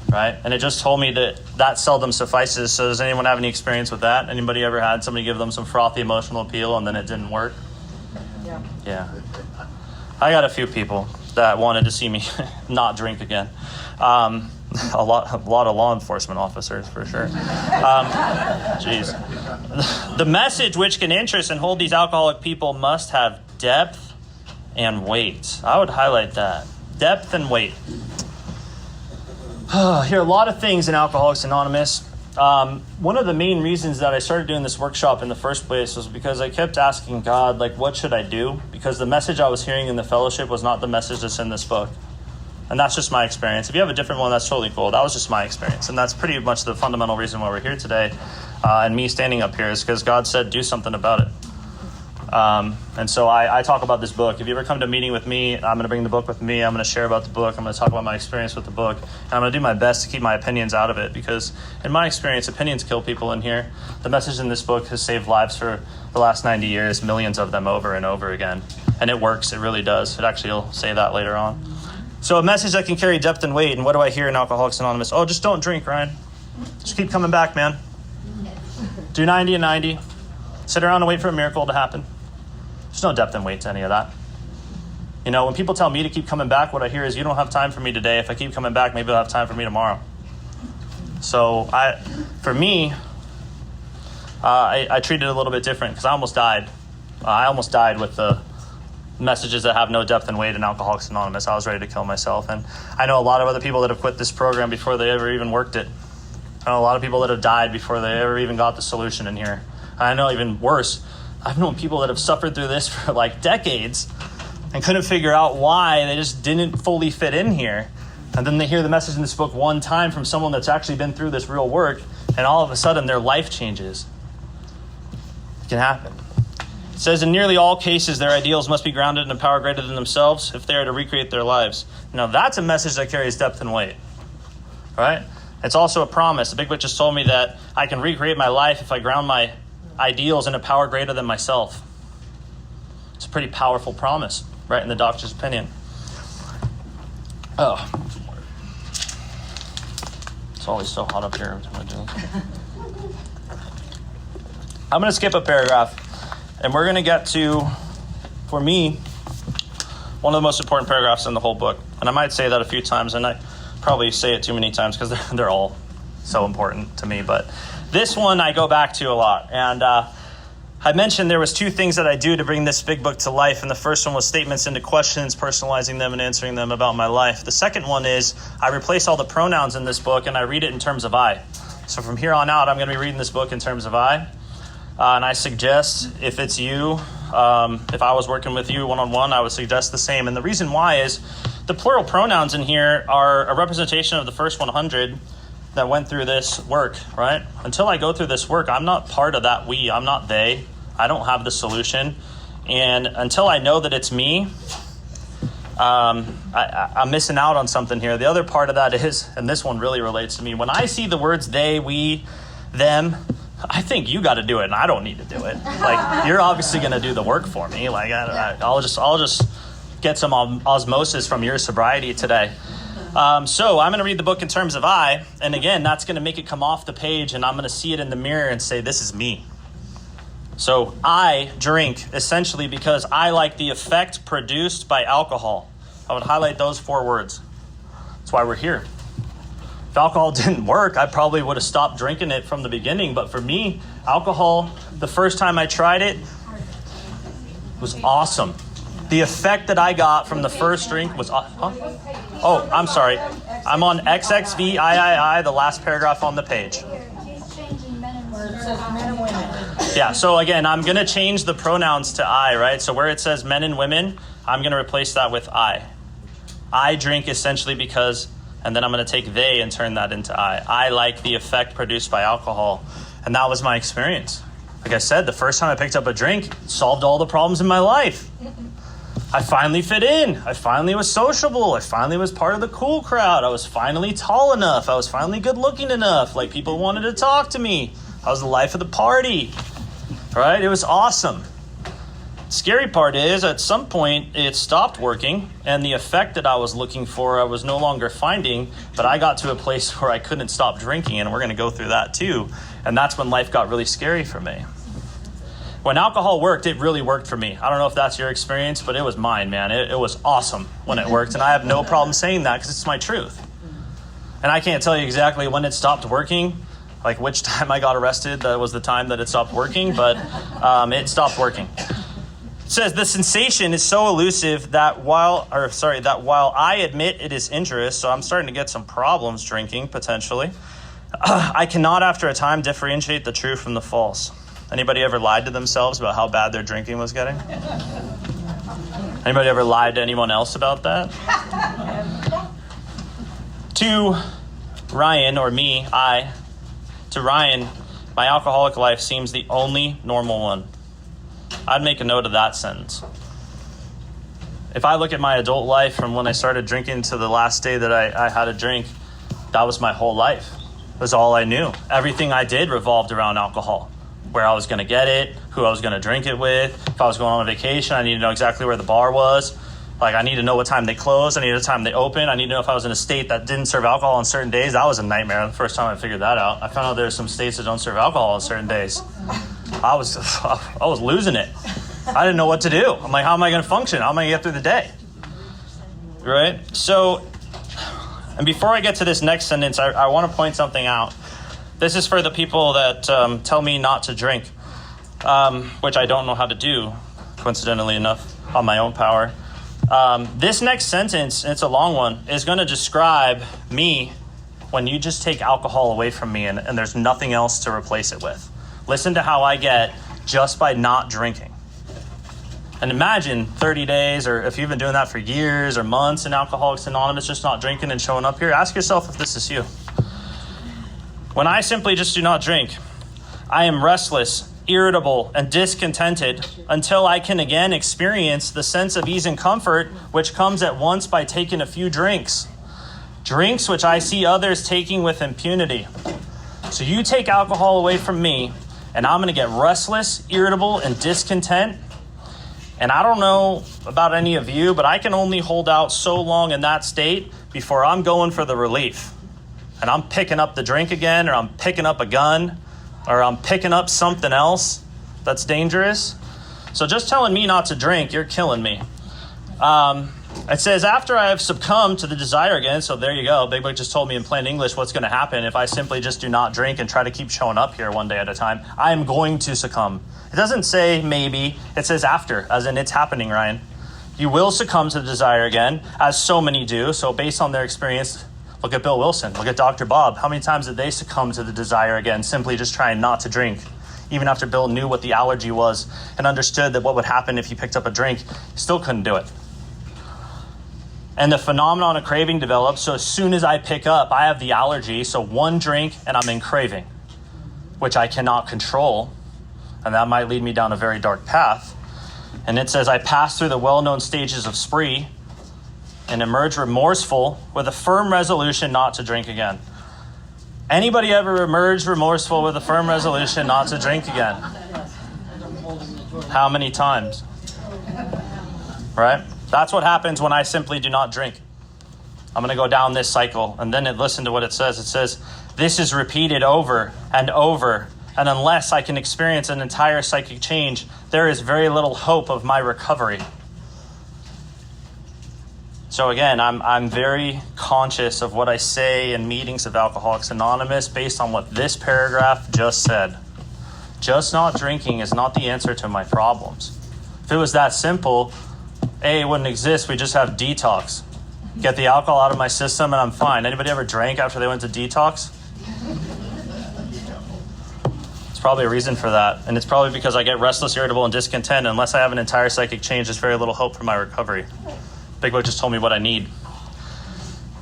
right? And it just told me that seldom suffices. So does anyone have any experience with that? Anybody ever had somebody give them some frothy emotional appeal and then it didn't work? Yeah. I got a few people that wanted to see me not drink again. A lot of law enforcement officers, for sure. The message which can interest and hold these alcoholic people must have depth and weight. I would highlight that. Depth and weight. Here are a lot of things in Alcoholics Anonymous. One of the main reasons that I started doing this workshop in the first place was because I kept asking God, like, what should I do? Because the message I was hearing in the fellowship was not the message that's in this book. And that's just my experience. If you have a different one, that's totally cool. That was just my experience. And that's pretty much the fundamental reason why we're here today. And me standing up here is because God said, do something about it. And so I talk about this book. If you ever come to a meeting with me, I'm going to bring the book with me. I'm going to share about the book. I'm going to talk about my experience with the book. And I'm going to do my best to keep my opinions out of it because in my experience, opinions kill people in here. The message in this book has saved lives for the last 90 years, millions of them over and over again. And it works. It really does. It actually will say that later on. So a message that can carry depth and weight. And what do I hear in Alcoholics Anonymous? Oh, just don't drink, Ryan. Just keep coming back, man. Do 90 and 90. Sit around and wait for a miracle to happen. There's no depth and weight to any of that. You know, when people tell me to keep coming back, what I hear is, you don't have time for me today. If I keep coming back, maybe I'll have time for me tomorrow. So I treat it a little bit different because I almost died. I almost died with the messages that have no depth and weight in Alcoholics Anonymous. I was ready to kill myself. And I know a lot of other people that have quit this program before they ever even worked it. I know a lot of people that have died before they ever even got the solution in here. I know even worse, I've known people that have suffered through this for like decades and couldn't figure out why they just didn't fully fit in here. And then they hear the message in this book one time from someone that's actually been through this real work, and all of a sudden their life changes. It can happen. It says in nearly all cases, their ideals must be grounded in a power greater than themselves if they are to recreate their lives. Now that's a message that carries depth and weight, right? It's also a promise. The Big Book just told me that I can recreate my life if I ground my ideals in a power greater than myself. It's a pretty powerful promise, right, in the doctor's opinion. Oh, it's always so hot up here. I'm going to skip a paragraph, and we're going to get to, for me, one of the most important paragraphs in the whole book. And I might say that a few times, and I probably say it too many times because they're all so important to me. But this one I go back to a lot. And I mentioned there was two things that I do to bring this big book to life. And the first one was statements into questions, personalizing them and answering them about my life. The second one is I replace all the pronouns in this book and I read it in terms of I. So from here on out, I'm going to be reading this book in terms of I. And I suggest if it's you, if I was working with you one-on-one, I would suggest the same. And the reason why is the plural pronouns in here are a representation of the first 100 that went through this work, right? Until I go through this work, I'm not part of that we. I'm not they. I don't have the solution. And until I know that it's me, I'm missing out on something here. The other part of that is, and this one really relates to me, when I see the words they, we, them, I think you got to do it, and I don't need to do it. Like, you're obviously going to do the work for me. Like, I'll just get some osmosis from your sobriety today. So I'm going to read the book in terms of I, and again, that's going to make it come off the page, and I'm going to see it in the mirror and say, this is me. So I drink essentially because I like the effect produced by alcohol. I would highlight those 4 words. That's why we're here. If alcohol didn't work, I probably would have stopped drinking it from the beginning. But for me, alcohol, the first time I tried it, was awesome. The effect that I got from the first drink was... Oh, I'm sorry. I'm on XXVIII, the last paragraph on the page. He's changing men and women. It says men and women. Yeah, so again, I'm going to change the pronouns to I, right? So where it says men and women, I'm going to replace that with I. I drink essentially because, and then I'm going to take they and turn that into I. I like the effect produced by alcohol. And that was my experience. Like I said, the first time I picked up a drink, it solved all the problems in my life. I finally fit in. I finally was sociable. I finally was part of the cool crowd. I was finally tall enough. I was finally good looking enough. Like, people wanted to talk to me. I was the life of the party. Right? It was awesome. Scary part is, at some point, it stopped working, and the effect that I was looking for, I was no longer finding, but I got to a place where I couldn't stop drinking, and we're going to go through that too. And that's when life got really scary for me. When alcohol worked, it really worked for me. I don't know if that's your experience, but it was mine, man. It was awesome when it worked, and I have no problem saying that because it's my truth. And I can't tell you exactly when it stopped working, like which time I got arrested, that was the time that it stopped working, but it stopped working. It says, the sensation is so elusive that while I admit it is injurious, so I'm starting to get some problems drinking, potentially, I cannot, after a time, differentiate the true from the false. Anybody ever lied to themselves about how bad their drinking was getting? Anybody ever lied to anyone else about that? To Ryan, or me, to Ryan, my alcoholic life seems the only normal one. I'd make a note of that sentence. If I look at my adult life from when I started drinking to the last day that I had a drink, that was my whole life. It was all I knew. Everything I did revolved around alcohol. Where I was going to get it, who I was going to drink it with. If I was going on a vacation, I needed to know exactly where the bar was. Like, I need to know what time they closed. I needed the time they opened. I need to know if I was in a state that didn't serve alcohol on certain days. That was a nightmare the first time I figured that out. I found out there are some states that don't serve alcohol on certain days. I was losing it. I didn't know what to do. I'm like, how am I going to function? How am I going to get through the day? Right? So, and before I get to this next sentence, I want to point something out. This is for the people that tell me not to drink, which I don't know how to do, coincidentally enough, on my own power. This next sentence, it's a long one, is going to describe me when you just take alcohol away from me and there's nothing else to replace it with. Listen to how I get just by not drinking. And imagine 30 days, or if you've been doing that for years or months in Alcoholics Anonymous, just not drinking and showing up here, ask yourself if this is you. When I simply just do not drink, I am restless, irritable, and discontented until I can again experience the sense of ease and comfort which comes at once by taking a few drinks. Drinks which I see others taking with impunity. So you take alcohol away from me, and I'm going to get restless, irritable, and discontent. And I don't know about any of you, but I can only hold out so long in that state before I'm going for the relief. And I'm picking up the drink again, or I'm picking up a gun, or I'm picking up something else that's dangerous. So just telling me not to drink, you're killing me. It says, after I have succumbed to the desire again, so there you go. Big Book just told me in plain English what's going to happen if I simply just do not drink and try to keep showing up here one day at a time. I am going to succumb. It doesn't say maybe. It says after, as in it's happening, Ryan. You will succumb to the desire again, as so many do. So based on their experience, look at Bill Wilson. Look at Dr. Bob. How many times did they succumb to the desire again, simply just trying not to drink? Even after Bill knew what the allergy was and understood that what would happen if he picked up a drink, he still couldn't do it. And the phenomenon of craving develops. So as soon as I pick up, I have the allergy. So one drink and I'm in craving, which I cannot control. And that might lead me down a very dark path. And it says, I pass through the well-known stages of spree and emerge remorseful with a firm resolution not to drink again. Anybody ever emerge remorseful with a firm resolution not to drink again? How many times? Right? That's what happens when I simply do not drink. I'm going to go down this cycle, and then listen to what it says. It says, this is repeated over and over, and unless I can experience an entire psychic change, there is very little hope of my recovery. So again, I'm very conscious of what I say in meetings of Alcoholics Anonymous based on what this paragraph just said. Just not drinking is not the answer to my problems. If it was that simple, A wouldn't exist. We just have detox. Get the alcohol out of my system and I'm fine. Anybody ever drank after they went to detox? It's probably a reason for that. And it's probably because I get restless, irritable, and discontent. Unless I have an entire psychic change, there's very little hope for my recovery. Big Book just told me what I need.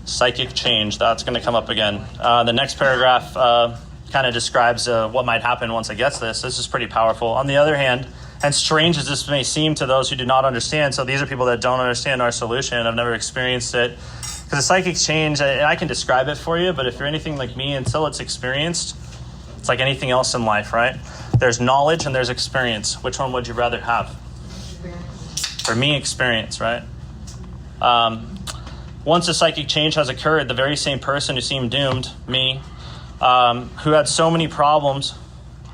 Psychic change, that's going to come up again. The next paragraph kind of describes what might happen once I get this. This is pretty powerful. On the other hand, and strange as this may seem to those who do not understand, so these are people that don't understand our solution, I've never experienced it. Because a psychic change, I can describe it for you, but if you're anything like me, until it's experienced, it's like anything else in life, right? There's knowledge and there's experience. Which one would you rather have? For me, experience, right? Once a psychic change has occurred, the very same person who seemed doomed, me, who had so many problems,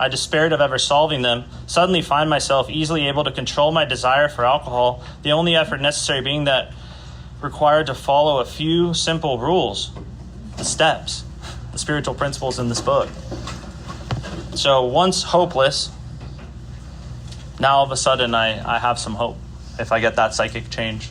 I despaired of ever solving them, suddenly find myself easily able to control my desire for alcohol, the only effort necessary being that required to follow a few simple rules, the steps, the spiritual principles in this book. So once hopeless, now all of a sudden I have some hope if I get that psychic change.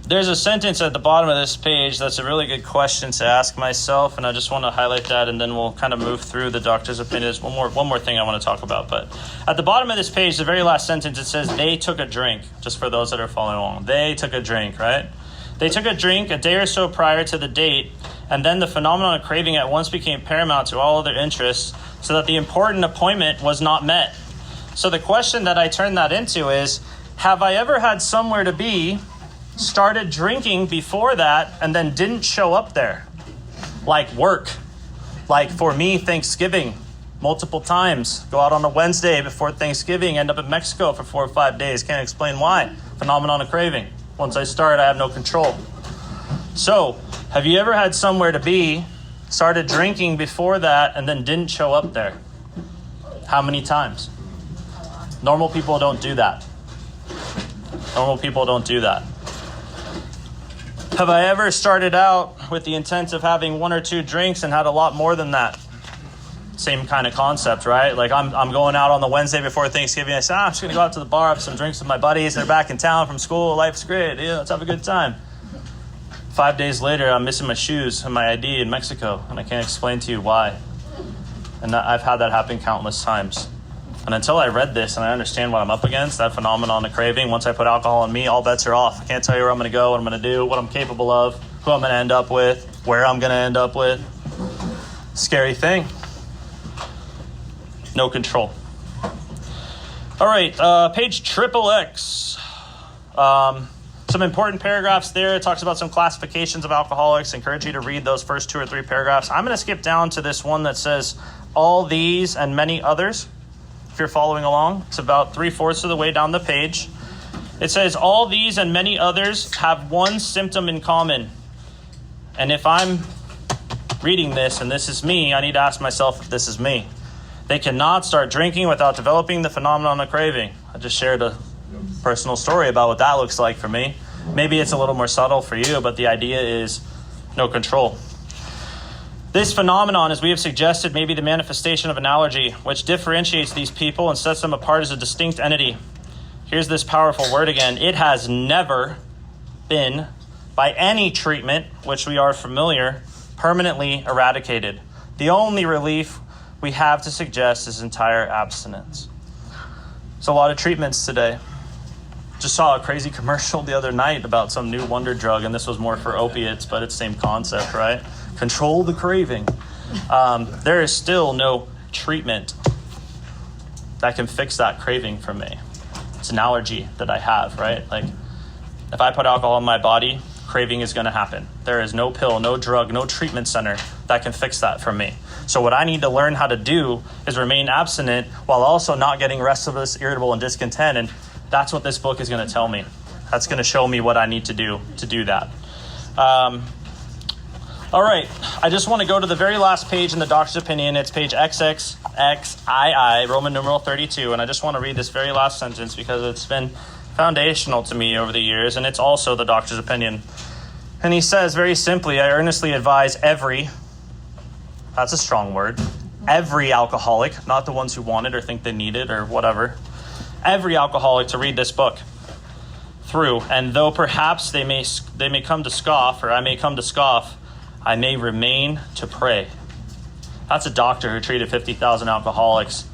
There's a sentence at the bottom of this page that's a really good question to ask myself, and I just want to highlight that, and then we'll kind of move through the doctor's opinions. One more thing I want to talk about, but at the bottom of this page, the very last sentence, it says, they took a drink, just for those that are following along. They took a drink, right? They took a drink a day or so prior to the date, and then the phenomenon of craving at once became paramount to all other interests, so that the important appointment was not met. So the question that I turn that into is, have I ever had somewhere to be, started drinking before that, and then didn't show up there? Like work. Like for me, Thanksgiving, multiple times. Go out on a Wednesday before Thanksgiving, end up in Mexico for 4 or 5 days. Can't explain why. Phenomenon of craving. Once I start, I have no control. So, have you ever had somewhere to be, started drinking before that, and then didn't show up there? How many times? Normal people don't do that. Normal people don't do that. Have I ever started out with the intent of having 1 or 2 drinks and had a lot more than that? Same kind of concept, right? Like I'm going out on the Wednesday before Thanksgiving. I say, I'm just going to go out to the bar, have some drinks with my buddies. They're back in town from school. Life's great. Yeah, let's have a good time. 5 days later, I'm missing my shoes and my ID in Mexico, and I can't explain to you why. And I've had that happen countless times. And until I read this and I understand what I'm up against, that phenomenon of craving, once I put alcohol in me, all bets are off. I can't tell you where I'm going to go, what I'm going to do, what I'm capable of, who I'm going to end up with, where I'm going to end up with. Scary thing. No control. All right, page XXX. Some important paragraphs there. It talks about some classifications of alcoholics. I encourage you to read those first 2 or 3 paragraphs. I'm going to skip down to this one that says, all these and many others. If you're following along, it's about 3/4 of the way down the page. It says, all these and many others have one symptom in common. And if I'm reading this and this is me, I need to ask myself if this is me. They cannot start drinking without developing the phenomenon of craving. I just shared a personal story about what that looks like for me. Maybe it's a little more subtle for you, but the idea is no control. This phenomenon, as we have suggested, may be the manifestation of an allergy, which differentiates these people and sets them apart as a distinct entity. Here's this powerful word again. It has never been, by any treatment, which we are familiar, permanently eradicated. The only relief we have to suggest is entire abstinence. There's a lot of treatments today. Just saw a crazy commercial the other night about some new wonder drug, and this was more for opiates, but it's the same concept, right? Control the craving. There is still no treatment that can fix that craving for me. It's an allergy that I have, right? Like, if I put alcohol in my body, craving is going to happen. There is no pill, no drug, no treatment center that can fix that for me. So what I need to learn how to do is remain abstinent while also not getting restless, irritable, and discontent. And that's what this book is going to tell me. That's going to show me what I need to do that. All right, I just want to go to the very last page in the doctor's opinion. It's page XXXII, Roman numeral 32, and I just want to read this very last sentence because it's been foundational to me over the years, and it's also the doctor's opinion. And he says very simply, I earnestly advise that's a strong word, every alcoholic, not the ones who want it or think they need it or whatever, every alcoholic to read this book through. And though perhaps they may come to scoff, or I may come to scoff, I may remain to pray. That's a doctor who treated 50,000 alcoholics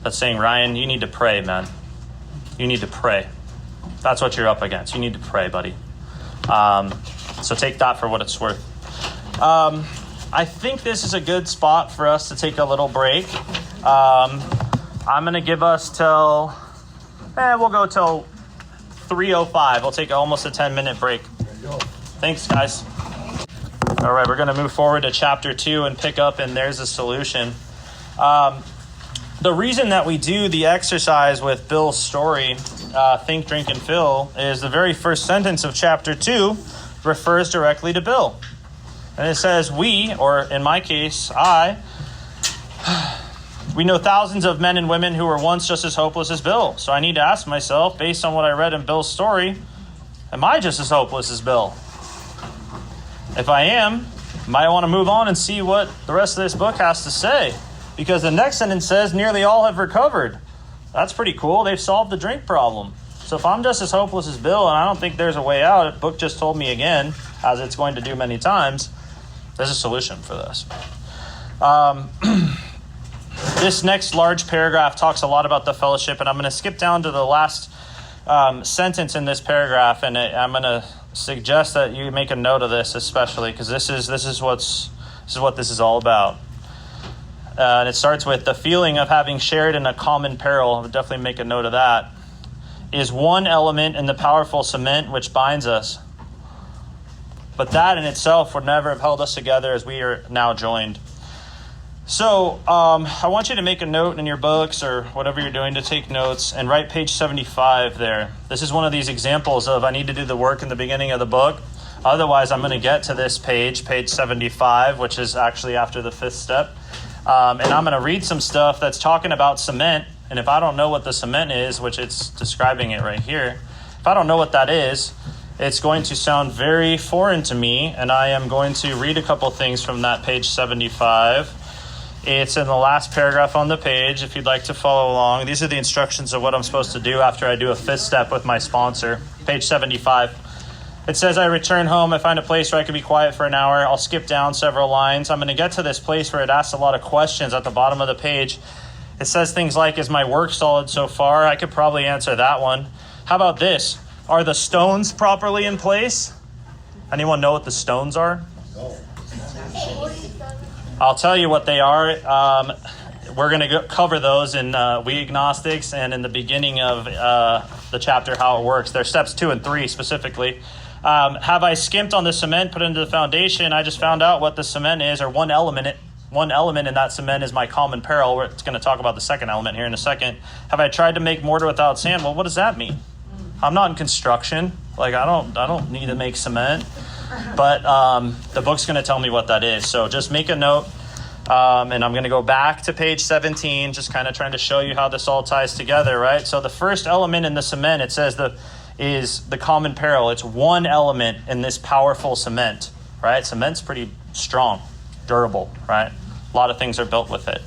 that's saying, Ryan, you need to pray, man. You need to pray. That's what you're up against. You need to pray, buddy. So take that for what it's worth. I think this is a good spot for us to take a little break. I'm going to give us till, we'll go till 3:05. We'll take almost a 10-minute break. Thanks, guys. All right, we're going to move forward to chapter 2 and pick up, and there's a solution. The reason that we do the exercise with Bill's story, Think, Drink, and Fill, is the very first sentence of chapter 2 refers directly to Bill. And it says, we, or in my case, we know thousands of men and women who were once just as hopeless as Bill. So I need to ask myself, based on what I read in Bill's story, am I just as hopeless as Bill? If I am, I might want to move on and see what the rest of this book has to say. Because the next sentence says, nearly all have recovered. That's pretty cool. They've solved the drink problem. So if I'm just as hopeless as Bill, and I don't think there's a way out, the book just told me again, as it's going to do many times, there's a solution for this. This next large paragraph talks a lot about the fellowship, and I'm going to skip down to the last sentence in this paragraph, and I'm going to suggest that you make a note of this, especially because this is what this is all about. And it starts with the feeling of having shared in a common peril. I would definitely make a note of that. Is one element in the powerful cement which binds us. But that in itself would never have held us together as we are now joined. So I want you to make a note in your books or whatever you're doing to take notes and write page 75 there. This is one of these examples of I need to do the work in the beginning of the book. Otherwise, I'm going to get to this page 75, which is actually after the 5th step. And I'm going to read some stuff that's talking about cement. And if I don't know what the cement is, which it's describing it right here, if I don't know what that is, it's going to sound very foreign to me. And I am going to read a couple things from that page 75. It's in the last paragraph on the page, if you'd like to follow along. These are the instructions of what I'm supposed to do after I do a 5th step with my sponsor. Page 75. It says, I return home. I find a place where I can be quiet for an hour. I'll skip down several lines. I'm going to get to this place where it asks a lot of questions at the bottom of the page. It says things like, is my work solid so far? I could probably answer that one. How about this? Are the stones properly in place? Anyone know what the stones are? I'll tell you what they are. We're going to cover those in We Agnostics and in the beginning of the chapter, how it works. They're steps 2 and 3 specifically. Have I skimped on the cement put into the foundation? I just found out what the cement is, or one element in that cement is my common peril. It's going to talk about the second element here in a second. Have I tried to make mortar without sand? Well, what does that mean? I'm not in construction. Like I don't need to make cement. But the book's going to tell me what that is. So just make a note. And I'm going to go back to page 17, just kind of trying to show you how this all ties together, right? So the first element in the cement, it says is the common peril. It's one element in this powerful cement, right? Cement's pretty strong, durable, right? A lot of things are built with it.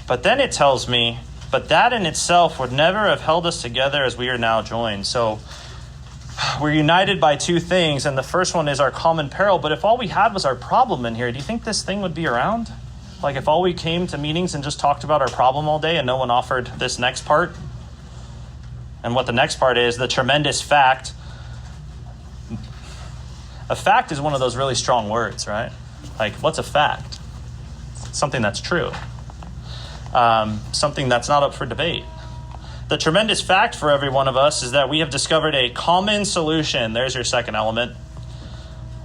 But then it tells me, but that in itself would never have held us together as we are now joined. So we're united by two things, and the first one is our common peril. But if all we had was our problem in here, do you think this thing would be around? Like if all we came to meetings and just talked about our problem all day and no one offered this next part? And what the next part is, the tremendous fact. A fact is one of those really strong words, right? Like, what's a fact? Something that's true. Something that's not up for debate. The tremendous fact for every one of us is that we have discovered a common solution. There's your second element.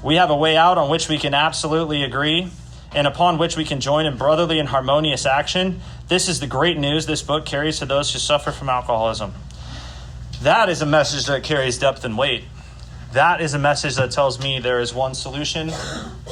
We have a way out on which we can absolutely agree and upon which we can join in brotherly and harmonious action. This is the great news this book carries to those who suffer from alcoholism. That is a message that carries depth and weight. That is a message that tells me there is one solution.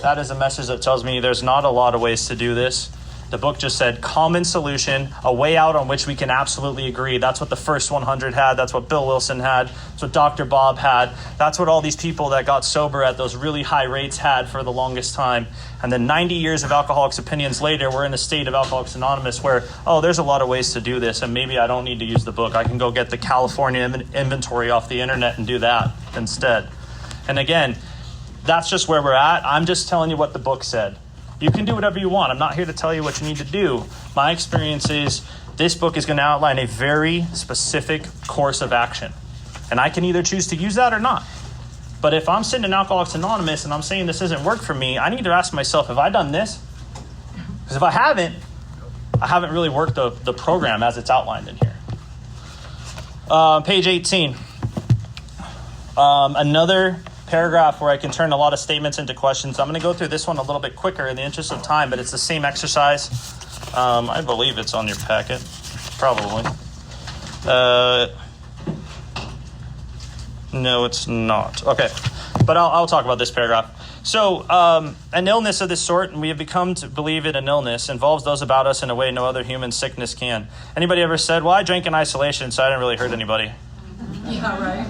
That is a message that tells me there's not a lot of ways to do this. The book just said common solution, a way out on which we can absolutely agree. That's what the first 100 had. That's what Bill Wilson had. That's what Dr. Bob had. That's what all these people that got sober at those really high rates had for the longest time. And then 90 years of Alcoholics' Opinions later, we're in a state of Alcoholics Anonymous where, oh, there's a lot of ways to do this, and maybe I don't need to use the book. I can go get the California inventory off the internet and do that instead. And again, that's just where we're at. I'm just telling you what the book said. You can do whatever you want. I'm not here to tell you what you need to do. My experience is this book is going to outline a very specific course of action. And I can either choose to use that or not. But if I'm sitting in Alcoholics Anonymous and I'm saying this isn't work for me, I need to ask myself, have I done this? Because if I haven't really worked the program as it's outlined in here. Page 18. Another paragraph where I can turn a lot of statements into questions. I'm going to go through this one a little bit quicker in the interest of time, but it's the same exercise. I believe it's on your packet. Probably. No, it's not. Okay, but I'll talk about this paragraph. So, an illness of this sort, and we have become to believe it an illness, involves those about us in a way no other human sickness can. Anybody ever said, well, I drank in isolation, so I didn't really hurt anybody? Yeah, right.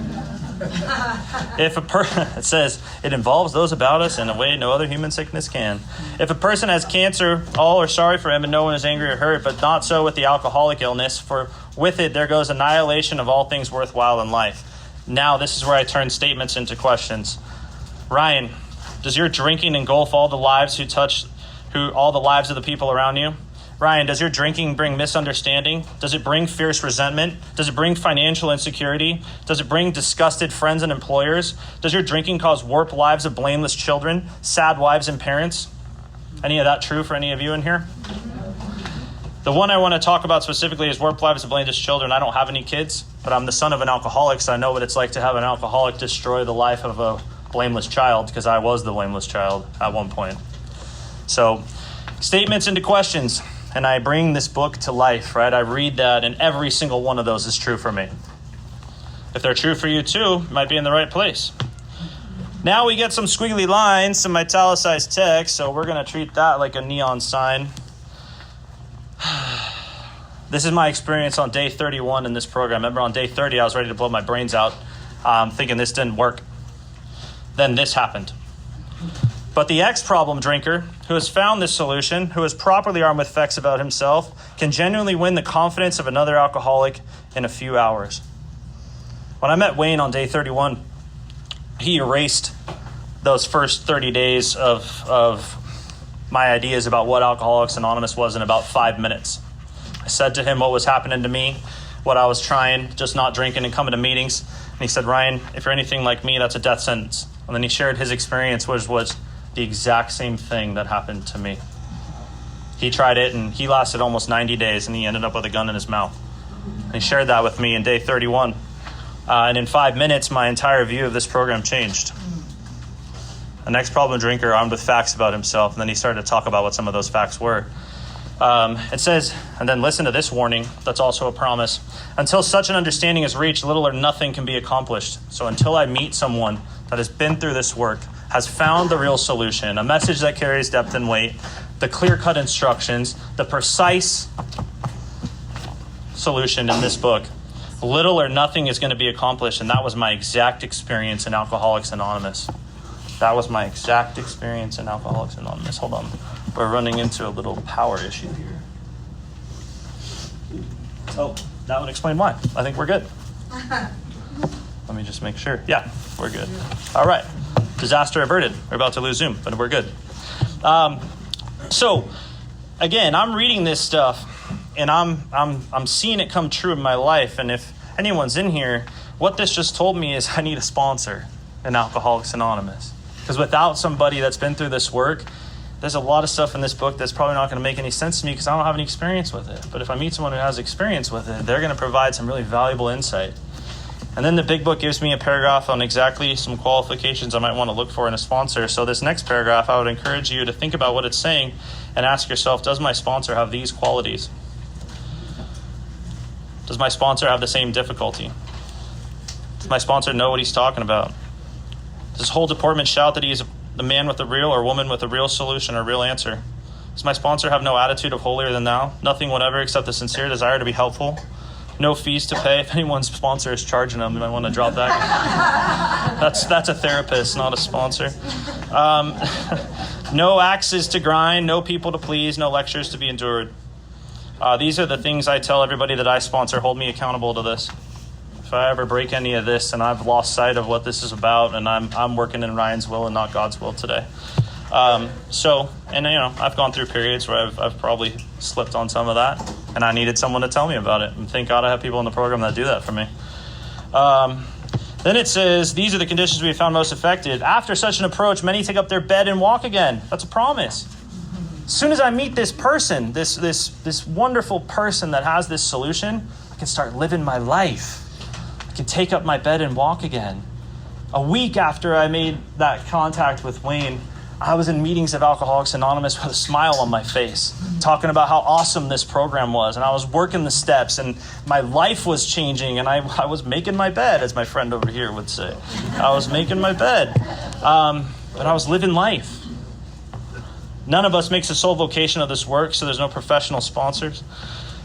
It says, it involves those about us in a way no other human sickness can. If a person has cancer, all are sorry for him and no one is angry or hurt, but not so with the alcoholic illness, for with it there goes annihilation of all things worthwhile in life. Now, this is where I turn statements into questions. Ryan, does your drinking engulf all the lives of the people around you? Ryan, does your drinking bring misunderstanding? Does it bring fierce resentment? Does it bring financial insecurity? Does it bring disgusted friends and employers? Does your drinking cause warped lives of blameless children, sad wives and parents? Any of that true for any of you in here? The one I want to talk about specifically is warped lives of blameless children. I don't have any kids, but I'm the son of an alcoholic, so I know what it's like to have an alcoholic destroy the life of a blameless child, because I was the blameless child at one point. So, statements into questions. And I bring this book to life, right? I read that, and every single one of those is true for me. If they're true for you too, you might be in the right place. Now we get some squiggly lines, some italicized text, so we're going to treat that like a neon sign. This is my experience on day 31 in this program. Remember, on day 30, I was ready to blow my brains out, thinking this didn't work. Then this happened. But the ex-problem drinker, who has found this solution, who is properly armed with facts about himself, can genuinely win the confidence of another alcoholic in a few hours. When I met Wayne on day 31, he erased those first 30 days of my ideas about what Alcoholics Anonymous was in about 5 minutes. I said to him what was happening to me, what I was trying, just not drinking and coming to meetings. And he said, Ryan, if you're anything like me, that's a death sentence. And then he shared his experience, which was the exact same thing that happened to me. He tried it, and he lasted almost 90 days, and he ended up with a gun in his mouth. And he shared that with me in day 31. And in 5 minutes, my entire view of this program changed. The next problem drinker armed with facts about himself, and then he started to talk about what some of those facts were. It says, and then listen to this warning, that's also a promise. Until such an understanding is reached, little or nothing can be accomplished. So until I meet someone that has been through this work, has found the real solution, a message that carries depth and weight, the clear-cut instructions, the precise solution in this book, little or nothing is going to be accomplished. And that was my exact experience in Alcoholics Anonymous. That was my exact experience in Alcoholics Anonymous. Hold on. We're running into a little power issue here. Oh, that would explain why. I think we're good. Let me just make sure. Yeah, we're good. All right. Disaster averted. We're about to lose Zoom, but we're good. So, again, I'm reading this stuff, and I'm seeing it come true in my life. And if anyone's in here, what this just told me is I need a sponsor in Alcoholics Anonymous. Because without somebody that's been through this work, there's a lot of stuff in this book that's probably not going to make any sense to me because I don't have any experience with it. But if I meet someone who has experience with it, they're going to provide some really valuable insight. And then the big book gives me a paragraph on exactly some qualifications I might want to look for in a sponsor. So this next paragraph, I would encourage you to think about what it's saying and ask yourself, does my sponsor have these qualities? Does my sponsor have the same difficulty? Does my sponsor know what he's talking about? Does his whole department shout that he's the man with the real or woman with the real solution or real answer? Does my sponsor have no attitude of holier than thou? Nothing whatever except the sincere desire to be helpful? No fees to pay. If anyone's sponsor is charging them, you might want to drop that. That's a therapist, not a sponsor. No axes to grind, no people to please, no lectures to be endured. These are the things I tell everybody that I sponsor. Hold me accountable to this. If I ever break any of this and I've lost sight of what this is about, and I'm working in Ryan's will and not God's will today. I've gone through periods where I've probably slipped on some of that, and I needed someone to tell me about it. And thank God I have people in the program that do that for me. Then it says, these are the conditions we have found most effective. After such an approach, many take up their bed and walk again. That's a promise. As soon as I meet this person, this wonderful person that has this solution, I can start living my life. I can take up my bed and walk again. A week after I made that contact with Wayne, I was in meetings of Alcoholics Anonymous with a smile on my face, talking about how awesome this program was. And I was working the steps, and my life was changing, and I was making my bed, as my friend over here would say. I was making my bed. But I was living life. None of us makes a sole vocation of this work, so there's no professional sponsors.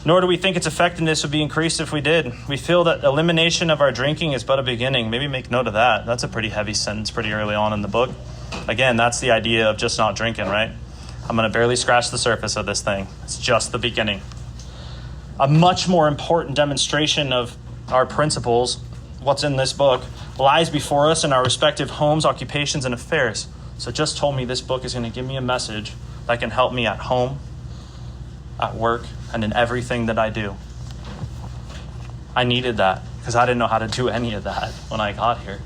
Nor do we think its effectiveness would be increased if we did. We feel that elimination of our drinking is but a beginning. Maybe make note of that. That's a pretty heavy sentence pretty early on in the book. Again, that's the idea of just not drinking, right? I'm going to barely scratch the surface of this thing. It's just the beginning. A much more important demonstration of our principles, what's in this book, lies before us in our respective homes, occupations, and affairs. So just told me this book is going to give me a message that can help me at home, at work, and in everything that I do. I needed that because I didn't know how to do any of that when I got here.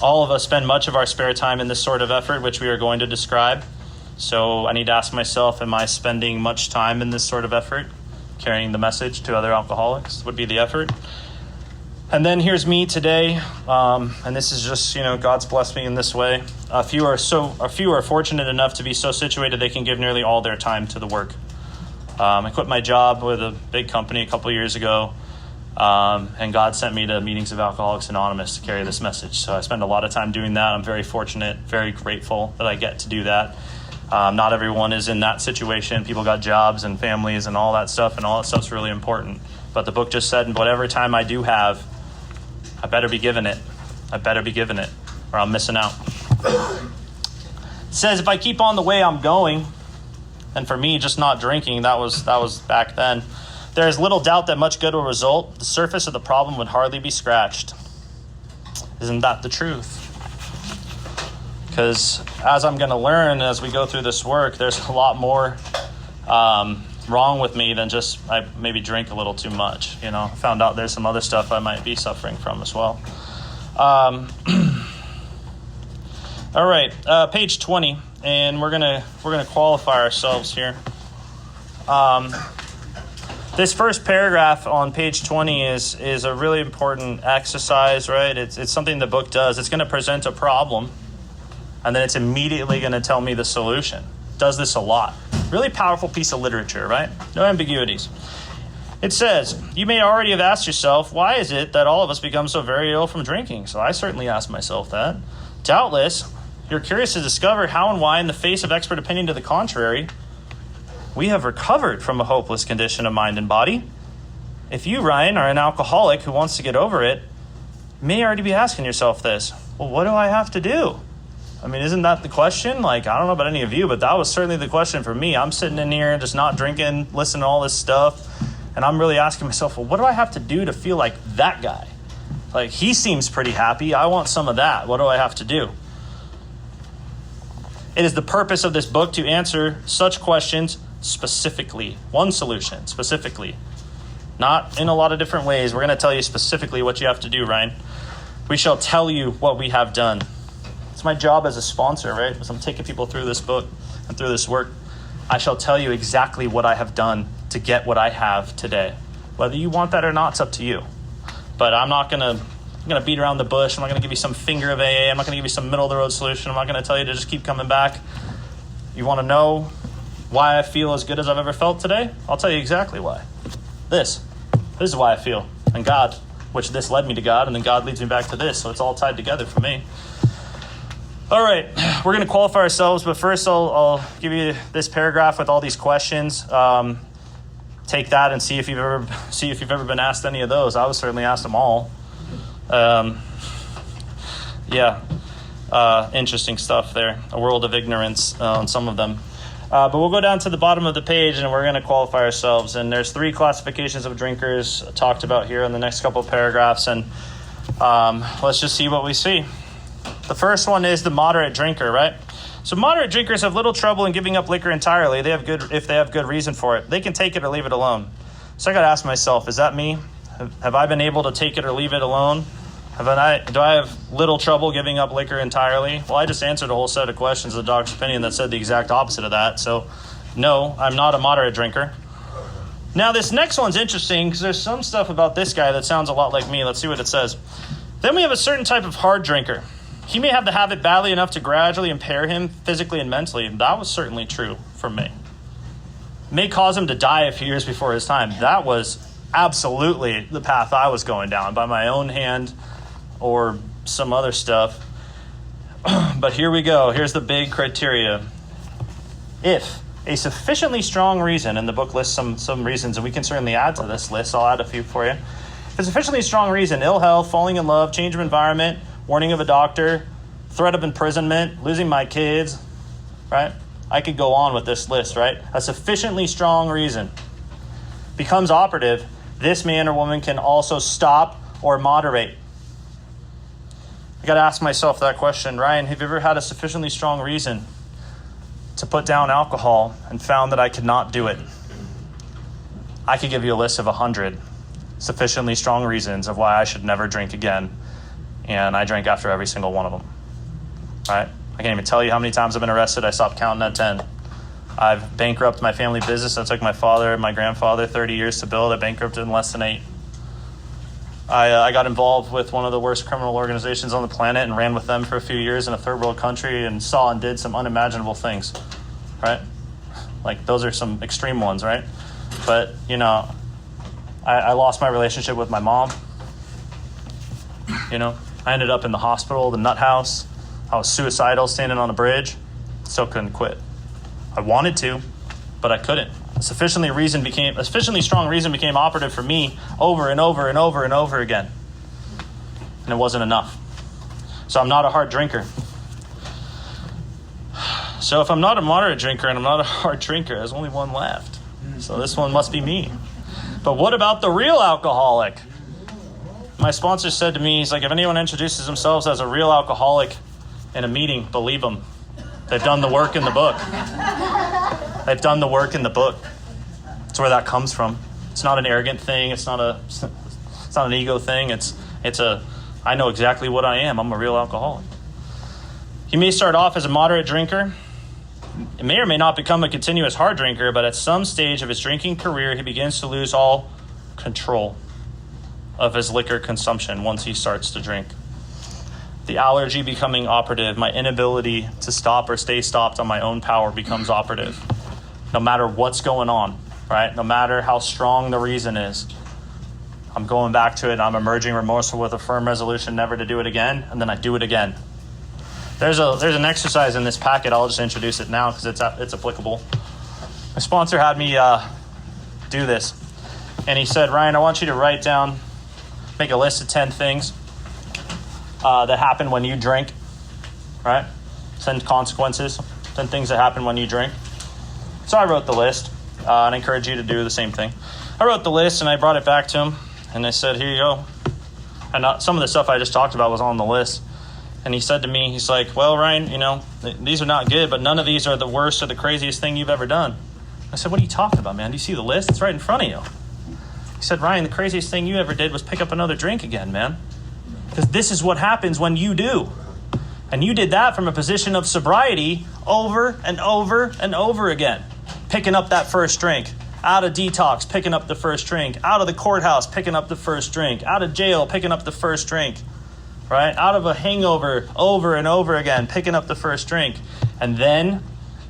All of us spend much of our spare time in this sort of effort, which we are going to describe. So I need to ask myself, am I spending much time in this sort of effort? Carrying the message to other alcoholics would be the effort. And then here's me today, and this is just, God's blessed me in this way. A few are fortunate enough to be so situated they can give nearly all their time to the work. I quit my job with a big company a couple years ago. And God sent me to meetings of Alcoholics Anonymous to carry this message. So I spend a lot of time doing that. I'm very fortunate, very grateful that I get to do that. Not everyone is in that situation. People got jobs and families and all that stuff, and all that stuff's really important. But the book just said, whatever time I do have, I better be given it. Or I'm missing out. It says, if I keep on the way I'm going, and for me, just not drinking, that was back then, there is little doubt that much good will result. The surface of the problem would hardly be scratched. Isn't that the truth? Because as I'm going to learn as we go through this work, there's a lot more wrong with me than just I maybe drink a little too much. I found out there's some other stuff I might be suffering from as well. All right, page 20, and we're gonna qualify ourselves here. This first paragraph on page 20 is a really important exercise, right? It's something the book does. It's going to present a problem, and then it's immediately going to tell me the solution. It does this a lot. Really powerful piece of literature, right? No ambiguities. It says, you may already have asked yourself, why is it that all of us become so very ill from drinking? So I certainly asked myself that. Doubtless, you're curious to discover how and why, in the face of expert opinion to the contrary, we have recovered from a hopeless condition of mind and body. If you, Ryan, are an alcoholic who wants to get over it, you may already be asking yourself this. Well, what do I have to do? I mean, isn't that the question? I don't know about any of you, but that was certainly the question for me. I'm sitting in here just not drinking, listening to all this stuff, and I'm really asking myself, well, what do I have to do to feel like that guy? He seems pretty happy. I want some of that. What do I have to do? It is the purpose of this book to answer such questions specifically. One solution, specifically. Not in a lot of different ways. We're going to tell you specifically what you have to do, Ryan. We shall tell you what we have done. It's my job as a sponsor, right? As I'm taking people through this book and through this work. I shall tell you exactly what I have done to get what I have today. Whether you want that or not, it's up to you. But I'm not going to beat around the bush. I'm not going to give you some finger of AA. I'm not going to give you some middle of the road solution. I'm not going to tell you to just keep coming back. You want to know why I feel as good as I've ever felt today? I'll tell you exactly why. This is why I feel. And God, which this led me to God, and then God leads me back to this. So it's all tied together for me. All right, we're going to qualify ourselves, but first I'll give you this paragraph with all these questions. Take that and see if you've ever been asked any of those. I was certainly asked them all. Interesting stuff there. A world of ignorance on some of them. But we'll go down to the bottom of the page and we're going to qualify ourselves. And there's 3 classifications of drinkers talked about here in the next couple of paragraphs. And let's just see what we see. The first one is the moderate drinker, right? So moderate drinkers have little trouble in giving up liquor entirely. If they have good reason for it. They can take it or leave it alone. So I got to ask myself, is that me? Have I been able to take it or leave it alone? Do I have little trouble giving up liquor entirely? Well, I just answered a whole set of questions of the doctor's opinion that said the exact opposite of that. So, no, I'm not a moderate drinker. Now, this next one's interesting because there's some stuff about this guy that sounds a lot like me. Let's see what it says. Then we have a certain type of hard drinker. He may have the habit badly enough to gradually impair him physically and mentally. That was certainly true for me. It may cause him to die a few years before his time. That was absolutely the path I was going down by my own hand or some other stuff. But here we go. Here's the big criteria. If a sufficiently strong reason, and the book lists some reasons, and we can certainly add to this list. I'll add a few for you. If a sufficiently strong reason, ill health, falling in love, change of environment, warning of a doctor, threat of imprisonment, losing my kids, right? I could go on with this list, right? A sufficiently strong reason becomes operative. This man or woman can also stop or moderate. I got to ask myself that question. Ryan, have you ever had a sufficiently strong reason to put down alcohol and found that I could not do it? I could give you a list of 100 sufficiently strong reasons of why I should never drink again. And I drank after every single one of them. Right? I can't even tell you how many times I've been arrested. I stopped counting at 10. I've bankrupted my family business. That took my father and my grandfather 30 years to build. I bankrupted in less than 8. I got involved with one of the worst criminal organizations on the planet and ran with them for a few years in a third world country and saw and did some unimaginable things, right? Like those are some extreme ones, right? But, I lost my relationship with my mom. I ended up in the hospital, the nut house. I was suicidal standing on a bridge. Still couldn't quit. I wanted to, but I couldn't. A sufficiently strong reason became operative for me over and over and over and over again. And it wasn't enough. So I'm not a hard drinker. So if I'm not a moderate drinker and I'm not a hard drinker, there's only one left. So this one must be me. But what about the real alcoholic? My sponsor said to me, he's like, if anyone introduces themselves as a real alcoholic in a meeting, believe them. They've done the work in the book. They've done the work in the book. That's where that comes from. It's not an arrogant thing. It's not an ego thing. I know exactly what I am. I'm a real alcoholic. He may start off as a moderate drinker. It may or may not become a continuous hard drinker, but at some stage of his drinking career, he begins to lose all control of his liquor consumption once he starts to drink. The allergy becoming operative, my inability to stop or stay stopped on my own power becomes operative. No matter what's going on, right? No matter how strong the reason is, I'm going back to it. I'm emerging remorseful with a firm resolution never to do it again, and then I do it again. There's an exercise in this packet. I'll just introduce it now because it's applicable. My sponsor had me do this, and he said, Ryan, I want you to make a list of 10 things that happen when you drink, right? 10 consequences, 10 things that happen when you drink. So I wrote the list, and I encourage you to do the same thing. I wrote the list, and I brought it back to him, and I said, here you go. And some of the stuff I just talked about was on the list. And he said to me, he's like, well, Ryan, these are not good, but none of these are the worst or the craziest thing you've ever done. I said, what are you talking about, man? Do you see the list? It's right in front of you. He said, Ryan, the craziest thing you ever did was pick up another drink again, man. Because this is what happens when you do. And you did that from a position of sobriety over and over and over again. Picking up that first drink. Out of detox, picking up the first drink. Out of the courthouse, picking up the first drink. Out of jail, picking up the first drink. Right? Out of a hangover, over and over again, picking up the first drink. And then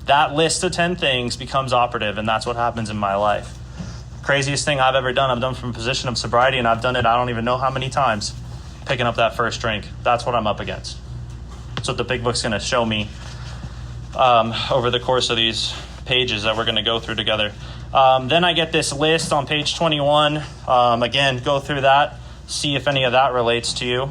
that list of 10 things becomes operative, and that's what happens in my life. Craziest thing I've ever done, I've done from a position of sobriety, and I've done it I don't even know how many times, picking up that first drink. That's what I'm up against. That's what the big book's going to show me over the course of these pages that we're going to go through together. Then I get this list on page 21. Again, go through that, see if any of that relates to you.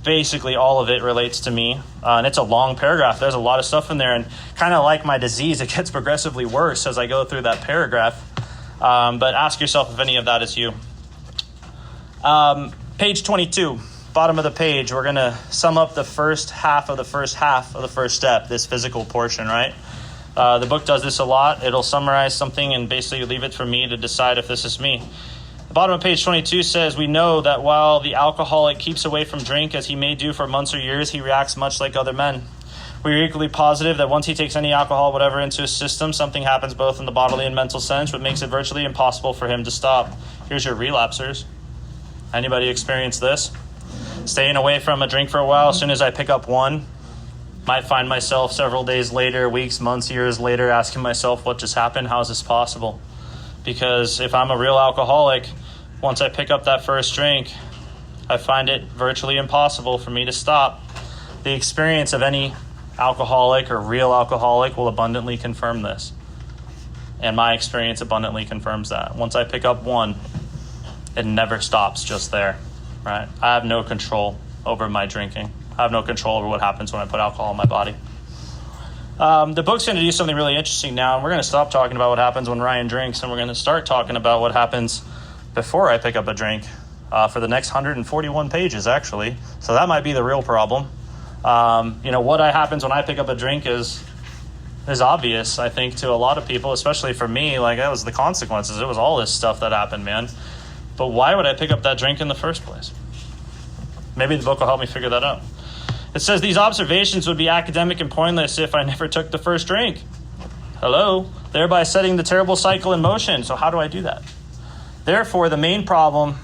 Basically, all of it relates to me. And it's a long paragraph. There's a lot of stuff in there. And kind of like my disease, it gets progressively worse as I go through that paragraph. But ask yourself if any of that is you. Page 22, bottom of the page, we're going to sum up the first half of the first step, this physical portion, right? The book does this a lot. It'll summarize something and basically leave it for me to decide if this is me. The bottom of page 22 says, we know that while the alcoholic keeps away from drink, as he may do for months or years, he reacts much like other men. We are equally positive that once he takes any alcohol, whatever, into his system, something happens both in the bodily and mental sense, which makes it virtually impossible for him to stop. Here's your relapsers. Anybody experience this? Staying away from a drink for a while, as soon as I pick up one, might find myself several days later, weeks, months, years later, asking myself, what just happened? How is this possible? Because if I'm a real alcoholic, once I pick up that first drink, I find it virtually impossible for me to stop. The experience of any alcoholic or real alcoholic will abundantly confirm this. And my experience abundantly confirms that. Once I pick up one, it never stops just there, right? I have no control over my drinking. I have no control over what happens when I put alcohol in my body. The book's going to do something really interesting now, and we're going to stop talking about what happens when Ryan drinks, and we're going to start talking about what happens before I pick up a drink for the next 141 pages, actually. So that might be the real problem. What happens when I pick up a drink is obvious, I think, to a lot of people, especially for me. Like, that was the consequences. It was all this stuff that happened, man. But why would I pick up that drink in the first place? Maybe the book will help me figure that out. It says these observations would be academic and pointless if I never took the first drink. Hello? Thereby setting the terrible cycle in motion. So how do I do that? Therefore, the main problem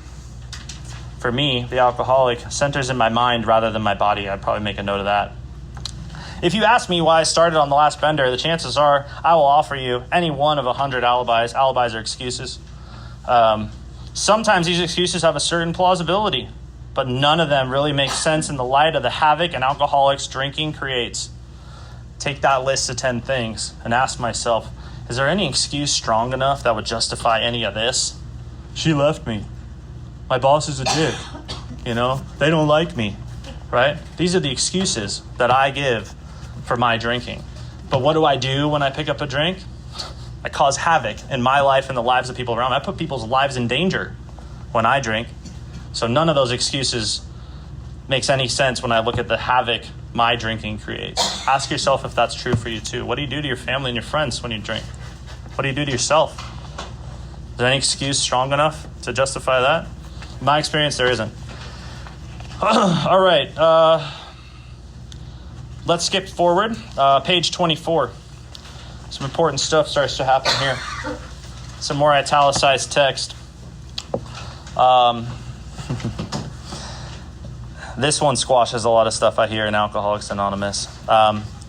for me, the alcoholic, centers in my mind rather than my body. I'd probably make a note of that. If you ask me why I started on the last bender, the chances are I will offer you any one of 100 alibis. Alibis are excuses. Sometimes these excuses have a certain plausibility, but none of them really make sense in the light of the havoc an alcoholic's drinking creates. Take that list of 10 things and ask myself, is there any excuse strong enough that would justify any of this? She left me. My boss is a dick. They don't like me, right? These are the excuses that I give for my drinking. But what do I do when I pick up a drink? I cause havoc in my life and the lives of people around me. I put people's lives in danger when I drink. So none of those excuses makes any sense when I look at the havoc my drinking creates. Ask yourself if that's true for you too. What do you do to your family and your friends when you drink? What do you do to yourself? Is there any excuse strong enough to justify that? In my experience, there isn't. All right. Let's skip forward. Page 24. Some important stuff starts to happen here. Some more italicized text. This one squashes a lot of stuff I hear in Alcoholics Anonymous.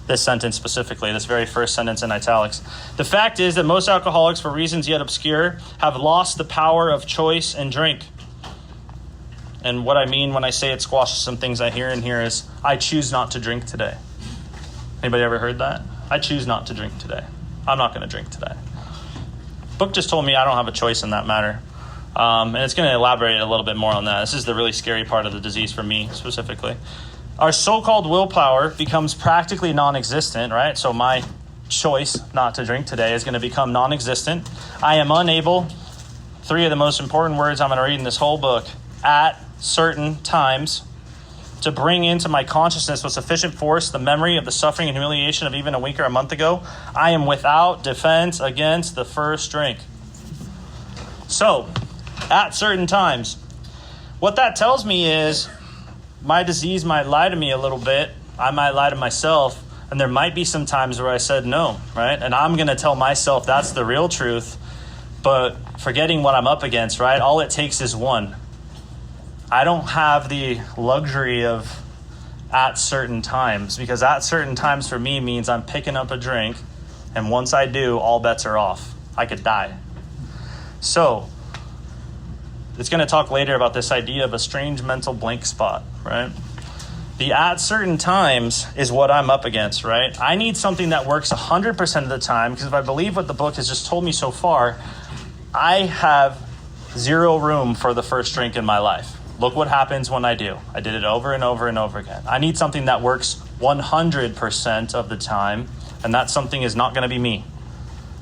This sentence specifically, this very first sentence in italics. The fact is that most alcoholics, for reasons yet obscure, have lost the power of choice and drink. And what I mean when I say it squashes some things I hear in here is, I choose not to drink today. Anybody ever heard that? I choose not to drink today. I'm not going to drink today. Book just told me I don't have a choice in that matter. And it's going to elaborate a little bit more on that. This is the really scary part of the disease for me specifically. Our so-called willpower becomes practically non-existent, right? So my choice not to drink today is going to become non-existent. I am unable, 3 of the most important words I'm going to read in this whole book, at certain times, to bring into my consciousness with sufficient force the memory of the suffering and humiliation of even a week or a month ago. I am without defense against the first drink. So, at certain times, what that tells me is my disease might lie to me a little bit. I might lie to myself, and there might be some times where I said no, right? And I'm going to tell myself that's the real truth, but forgetting what I'm up against, right? All it takes is one. I don't have the luxury of at certain times, because at certain times for me means I'm picking up a drink, and once I do, all bets are off. I could die. So, it's going to talk later about this idea of a strange mental blank spot, right? The at certain times is what I'm up against, right? I need something that works 100% of the time, because if I believe what the book has just told me so far, I have zero room for the first drink in my life. Look what happens when I do. I did it over and over and over again. I need something that works 100% of the time, and that something is not going to be me.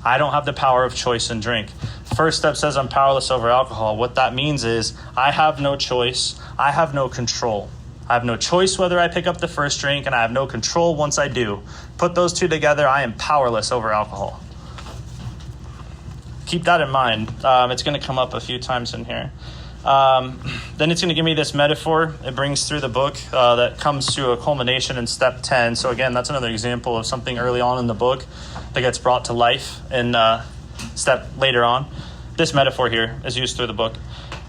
I don't have the power of choice in drink. First step says I'm powerless over alcohol. What that means is I have no choice. I have no control. I have no choice whether I pick up the first drink, and I have no control once I do. Put those two together, I am powerless over alcohol. Keep that in mind. It's going to come up a few times in here. Then it's going to give me this metaphor it brings through the book that comes to a culmination in step 10. So again, that's another example of something early on in the book that gets brought to life in step later on. This metaphor here is used through the book.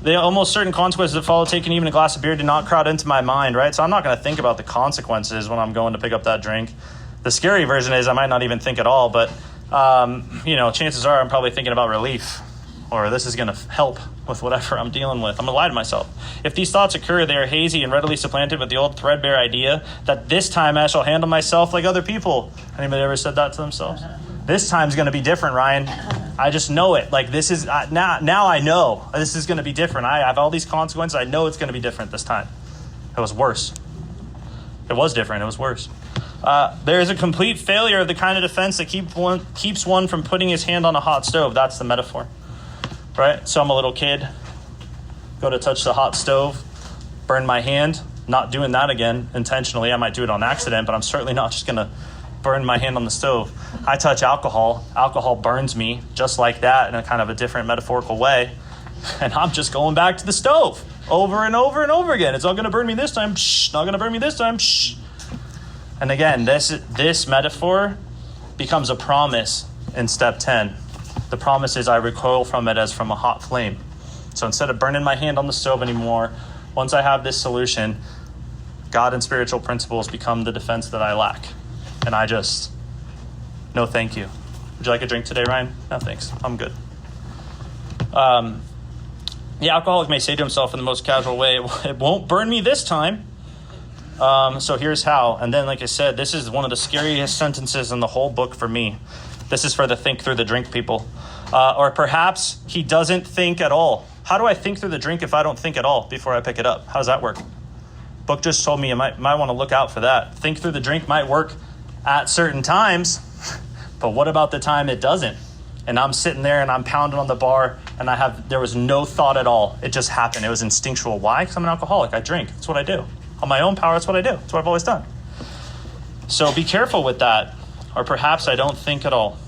The almost certain consequences that follow taking even a glass of beer do not crowd into my mind, right? So I'm not going to think about the consequences when I'm going to pick up that drink. The scary version is I might not even think at all, but chances are I'm probably thinking about relief, or this is going to help with whatever I'm dealing with. I'm going to lie to myself. If these thoughts occur, they are hazy and readily supplanted with the old threadbare idea that this time I shall handle myself like other people. Anybody ever said that to themselves? This time's going to be different, Ryan. I just know it. Like this is, now I know this is going to be different. I have all these consequences. I know it's going to be different this time. It was worse. It was different. It was worse. There is a complete failure of the kind of defense that keeps one from putting his hand on a hot stove. That's the metaphor. Right? So I'm a little kid, go to touch the hot stove, burn my hand, not doing that again intentionally. I might do it on accident, but I'm certainly not just going to burn my hand on the stove. I touch alcohol. Alcohol burns me just like that in a kind of a different metaphorical way. And I'm just going back to the stove over and over and over again. It's not going to burn me this time. Shh, not going to burn me this time. Shh. And again, this metaphor becomes a promise in step 10. The promise is I recoil from it as from a hot flame. So instead of burning my hand on the stove anymore, once I have this solution, God and spiritual principles become the defense that I lack. And I just, no thank you. Would you like a drink today, Ryan? No thanks, I'm good. The alcoholic may say to himself in the most casual way, it won't burn me this time. So here's how. And then, like I said, this is one of the scariest sentences in the whole book for me. This is for the think through the drink people. Or perhaps he doesn't think at all. How do I think through the drink if I don't think at all before I pick it up? How does that work? Book just told me you might want to look out for that. Think through the drink might work at certain times, but what about the time it doesn't? And I'm sitting there and I'm pounding on the bar and there was no thought at all. It just happened. It was instinctual. Why? Because I'm an alcoholic. I drink. That's what I do. On my own power, that's what I do. That's what I've always done. So be careful with that. Or perhaps I don't think at all.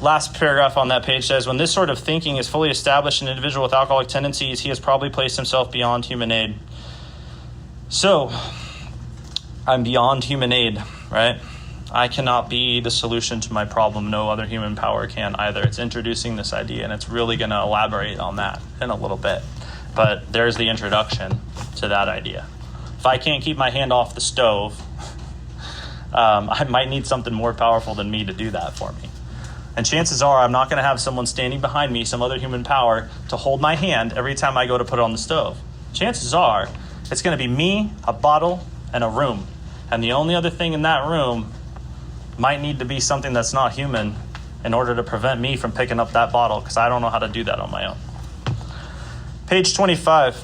Last paragraph on that page says, when this sort of thinking is fully established in an individual with alcoholic tendencies, he has probably placed himself beyond human aid. So, I'm beyond human aid, right? I cannot be the solution to my problem. No other human power can either. It's introducing this idea, and it's really going to elaborate on that in a little bit. But there's the introduction to that idea. If I can't keep my hand off the stove, I might need something more powerful than me to do that for me. And chances are I'm not going to have someone standing behind me, some other human power, to hold my hand every time I go to put it on the stove. Chances are it's going to be me, a bottle, and a room. And the only other thing in that room might need to be something that's not human in order to prevent me from picking up that bottle, because I don't know how to do that on my own. Page 25.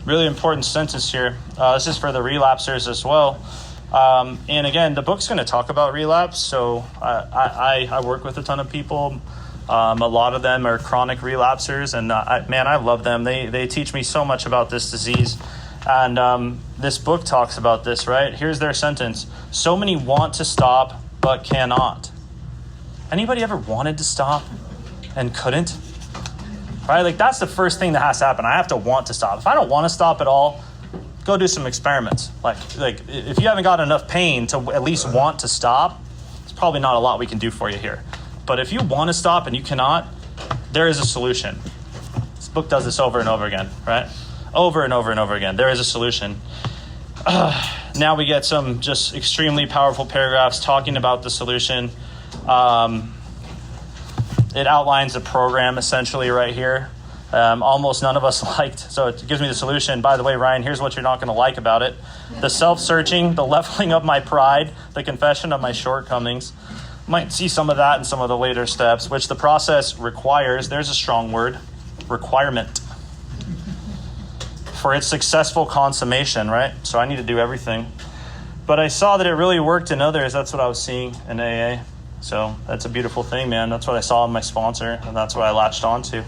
Really important sentence here. This is for the relapsers as well. And again, the book's going to talk about relapse. So I work with a ton of people. A lot of them are chronic relapsers, and I love them. They teach me so much about this disease. And this book talks about this, right? Here's their sentence. So many want to stop, but cannot. Anybody ever wanted to stop and couldn't? Right? Like, that's the first thing that has to happen. I have to want to stop. If I don't want to stop at all, go do some experiments. Like if you haven't got enough pain to at least want to stop, it's probably not a lot we can do for you here. But if you want to stop and you cannot, there is a solution. This book does this over and over again, right? Over and over and over again. There is a solution. Now we get some just extremely powerful paragraphs talking about the solution. It outlines a program essentially right here. almost none of us liked. So it gives me the solution. By the way, Ryan, here's what you're not going to like about it. The self-searching, the leveling of my pride, the confession of my shortcomings. Might see some of that in some of the later steps, which the process requires. There's a strong word, requirement. For its successful consummation, right? So I need to do everything. But I saw that it really worked in others. That's what I was seeing in AA. So that's a beautiful thing, man. That's what I saw in my sponsor, and that's what I latched onto.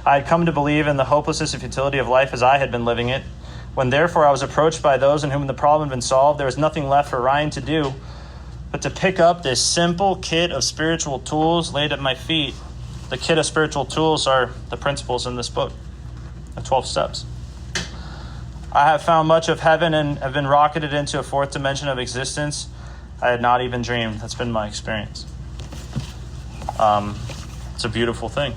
I had come to believe in the hopelessness and futility of life as I had been living it. When therefore I was approached by those in whom the problem had been solved, there was nothing left for Ryan to do but to pick up this simple kit of spiritual tools laid at my feet. The kit of spiritual tools are the principles in this book, the 12 steps. I have found much of heaven and have been rocketed into a fourth dimension of existence I had not even dreamed. That's been my experience. It's a beautiful thing.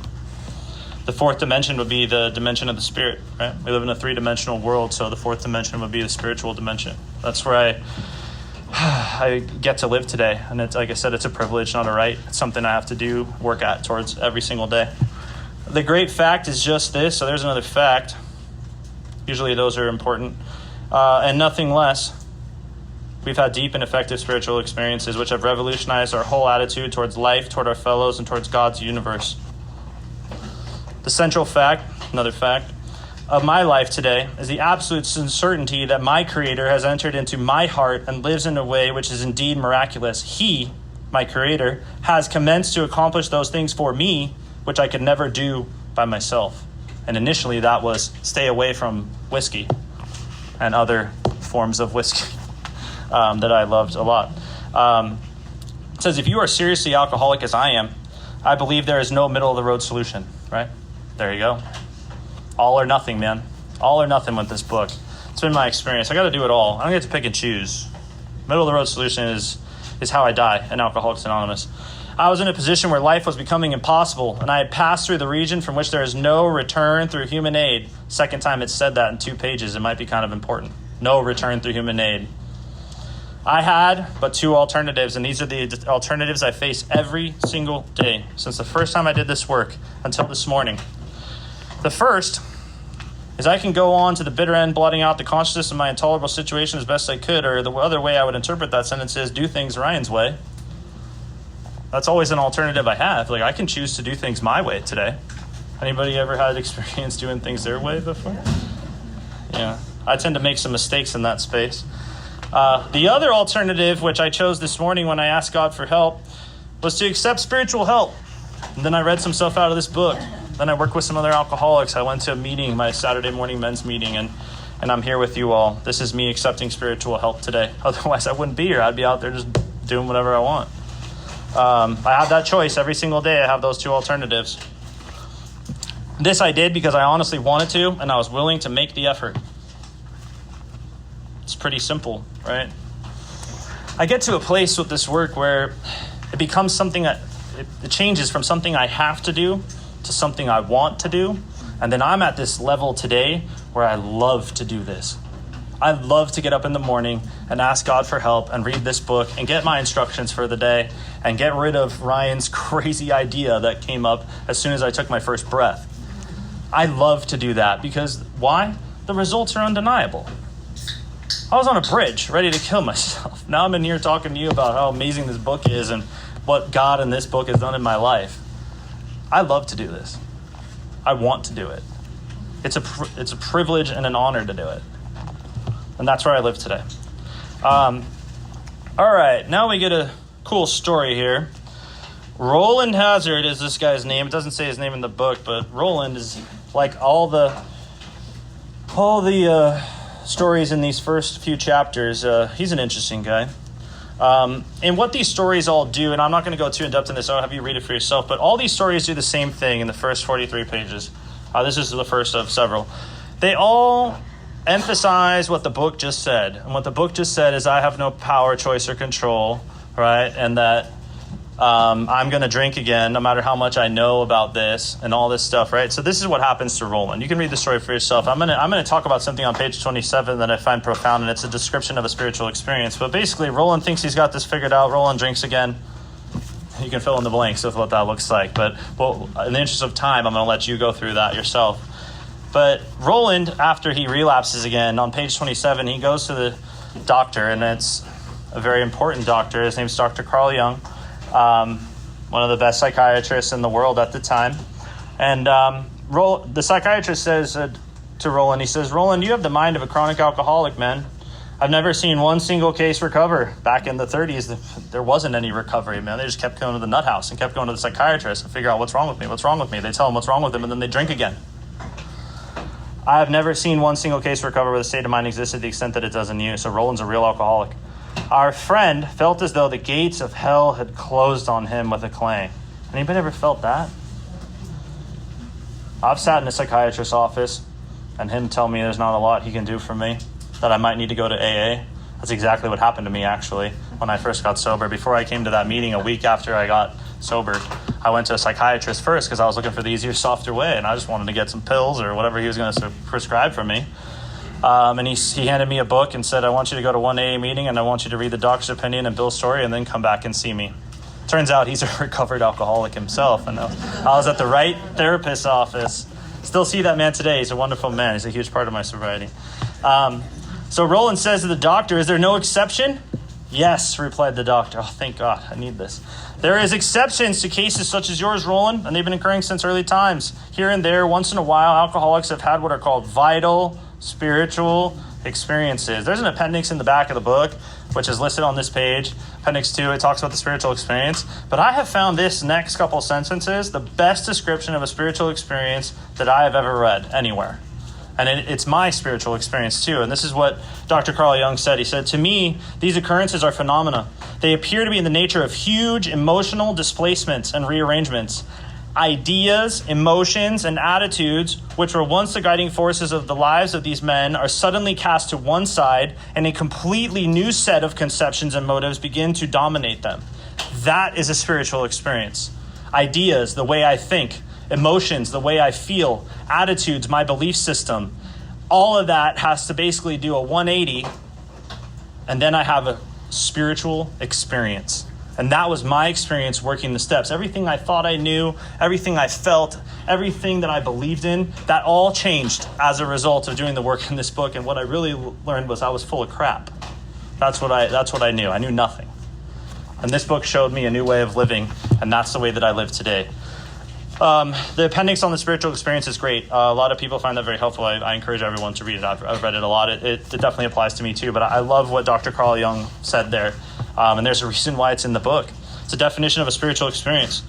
The fourth dimension would be the dimension of the spirit, right? We live in a three-dimensional world, so the fourth dimension would be the spiritual dimension. That's where I get to live today. And it's, like I said, it's a privilege, not a right. It's something I have to do, work at towards every single day. The great fact is just this. So there's another fact. Usually those are important. And nothing less. We've had deep and effective spiritual experiences which have revolutionized our whole attitude towards life, toward our fellows, and towards God's universe. The central fact, another fact, of my life today is the absolute certainty that my Creator has entered into my heart and lives in a way which is indeed miraculous. He, my Creator, has commenced to accomplish those things for me, which I could never do by myself. And initially that was stay away from whiskey and other forms of whiskey that I loved a lot. It says, if you are seriously alcoholic as I am, I believe there is no middle of the road solution, right? There you go. All or nothing, man. All or nothing with this book. It's been my experience. I got to do it all. I don't get to pick and choose. Middle of the road solution is how I die in Alcoholics Anonymous. I was in a position where life was becoming impossible, and I had passed through the region from which there is no return through human aid. Second time it's said that in 2 pages. It might be kind of important. No return through human aid. I had but 2 alternatives, and these are the alternatives I face every single day since the first time I did this work until this morning. The first is I can go on to the bitter end, blotting out the consciousness of my intolerable situation as best I could, or the other way I would interpret that sentence is do things Ryan's way. That's always an alternative I have. Like, I can choose to do things my way today. Anybody ever had experience doing things their way before? Yeah, I tend to make some mistakes in that space. The other alternative, which I chose this morning when I asked God for help, was to accept spiritual help. And then I read some stuff out of this book. Then I worked with some other alcoholics. I went to a meeting, my Saturday morning men's meeting, and I'm here with you all. This is me accepting spiritual help today. Otherwise, I wouldn't be here. I'd be out there just doing whatever I want. I have that choice every single day. I have those 2 alternatives. This I did because I honestly wanted to, and I was willing to make the effort. It's pretty simple, right? I get to a place with this work where it becomes something that it changes from something I have to do to something I want to do. And then I'm at this level today where I love to do this. I love to get up in the morning and ask God for help and read this book and get my instructions for the day and get rid of Ryan's crazy idea that came up as soon as I took my first breath. I love to do that because why? The results are undeniable. I was on a bridge ready to kill myself. Now I'm in here talking to you about how amazing this book is and what God in this book has done in my life. I love to do this. I want to do it. It's a privilege and an honor to do it. And that's where I live today. All right, now we get a cool story here. Roland Hazard is this guy's name. It doesn't say his name in the book, but Roland is like all the stories in these first few chapters. He's an interesting guy. And what these stories all do, and I'm not going to go too in-depth in this, I'll have you read it for yourself, but all these stories do the same thing in the first 43 pages. This is the first of several. They all emphasize what the book just said. And what the book just said is I have no power, choice, or control, right? And that I'm going to drink again no matter how much I know about this and all this stuff, right? So this is what happens to Roland. You can read the story for yourself. I'm going to talk about something on page 27 that I find profound, and it's a description of a spiritual experience. But basically, Roland thinks he's got this figured out. Roland drinks again. You can fill in the blanks with what that looks like. But well, in the interest of time, I'm going to let you go through that yourself. But Roland, after he relapses again, on page 27, he goes to the doctor, and it's a very important doctor. His name's Dr. Carl Jung, one of the best psychiatrists in the world at the time. And the psychiatrist says to Roland, he says, "Roland, you have the mind of a chronic alcoholic, man. I've never seen one single case recover." Back in the 30s, there wasn't any recovery, man. They just kept going to the nut house and kept going to the psychiatrist and figure out what's wrong with me. They tell them what's wrong with them, and then they drink again. I have never seen one single case recover where the state of mind exists to the extent that it does in you. So Roland's a real alcoholic. Our friend felt as though the gates of hell had closed on him with a clang. Anybody ever felt that? I've sat in a psychiatrist's office and him tell me there's not a lot he can do for me, that I might need to go to AA. That's exactly what happened to me, actually, when I first got sober. Before I came to that meeting a week after I got sober, I went to a psychiatrist first because I was looking for the easier, softer way, and I just wanted to get some pills or whatever he was going to prescribe for me. And he handed me a book and said, "I want you to go to one AA meeting, and I want you to read the doctor's opinion and Bill's story, and then come back and see me." Turns out he's a recovered alcoholic himself, and I was at the right therapist's office. Still see that man today. He's a wonderful man. He's a huge part of my sobriety. So Roland says to the doctor, "Is there no exception?" "Yes," replied the doctor. "Oh, thank God. I need this. There is exceptions to cases such as yours, Roland, and they've been occurring since early times. Here and there, once in a while, alcoholics have had what are called vital spiritual experiences." There's an appendix in the back of the book, which is listed on this page. Appendix 2, it talks about the spiritual experience. But I have found this next couple sentences the best description of a spiritual experience that I have ever read anywhere. And it's my spiritual experience too. And this is what Dr. Carl Jung said. He said, "To me, these occurrences are phenomena. They appear to be in the nature of huge emotional displacements and rearrangements. Ideas, emotions, and attitudes, which were once the guiding forces of the lives of these men, are suddenly cast to one side, and a completely new set of conceptions and motives begin to dominate them." That is a spiritual experience. Ideas, the way I think. Emotions, the way I feel. Attitudes, my belief system. All of that has to basically do a 180, and then I have a spiritual experience. And that was my experience working the steps. Everything I thought I knew, everything I felt, everything that I believed in, that all changed as a result of doing the work in this book. And what I really learned was I was full of crap. That's what I knew. I knew nothing. And this book showed me a new way of living, and that's the way that I live today. The appendix on the spiritual experience is great. A lot of people find that very helpful. I encourage everyone to read it. I've read it a lot. It definitely applies to me too, but I love what Dr. Carl Jung said there. And there's a reason why it's in the book. It's a definition of a spiritual experience.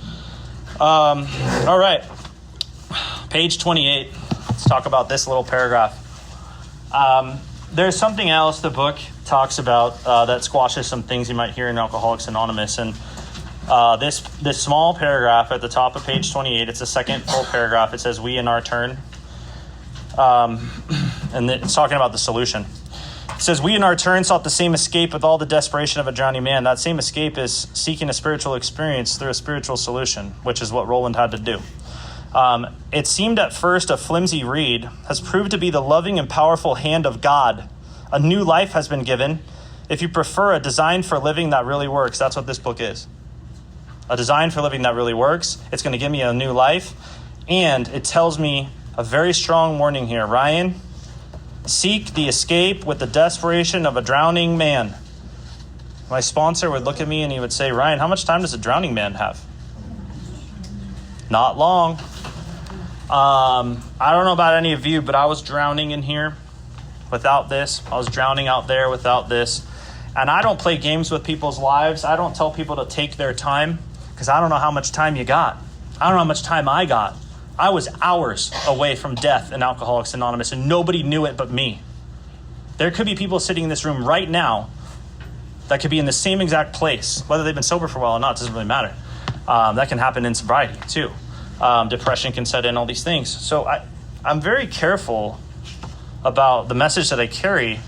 All right. Page 28. Let's talk about this little paragraph. There's something else the book talks about that squashes some things you might hear in Alcoholics Anonymous. And this small paragraph at the top of page 28, it's the second full paragraph. It says, "We in our turn." And it's talking about the solution. It says, "We in our turn sought the same escape with all the desperation of a drowning man." That same escape is seeking a spiritual experience through a spiritual solution, which is what Roland had to do. It seemed at first a flimsy reed, has proved to be the loving and powerful hand of God. A new life has been given. If you prefer, a design for living that really works. That's what this book is. A design for living that really works. It's going to give me a new life. And it tells me a very strong warning here. Ryan, seek the escape with the desperation of a drowning man. My sponsor would look at me and he would say, "Ryan, how much time does a drowning man have?" Not long. I don't know about any of you, but I was drowning in here without this. I was drowning out there without this. And I don't play games with people's lives. I don't tell people to take their time because I don't know how much time you got. I don't know how much time I got. I was hours away from death in Alcoholics Anonymous, and nobody knew it but me. There could be people sitting in this room right now that could be in the same exact place. Whether they've been sober for a while or not, doesn't really matter. That can happen in sobriety too. Depression can set in, all these things. So I'm very careful about the message that I carry,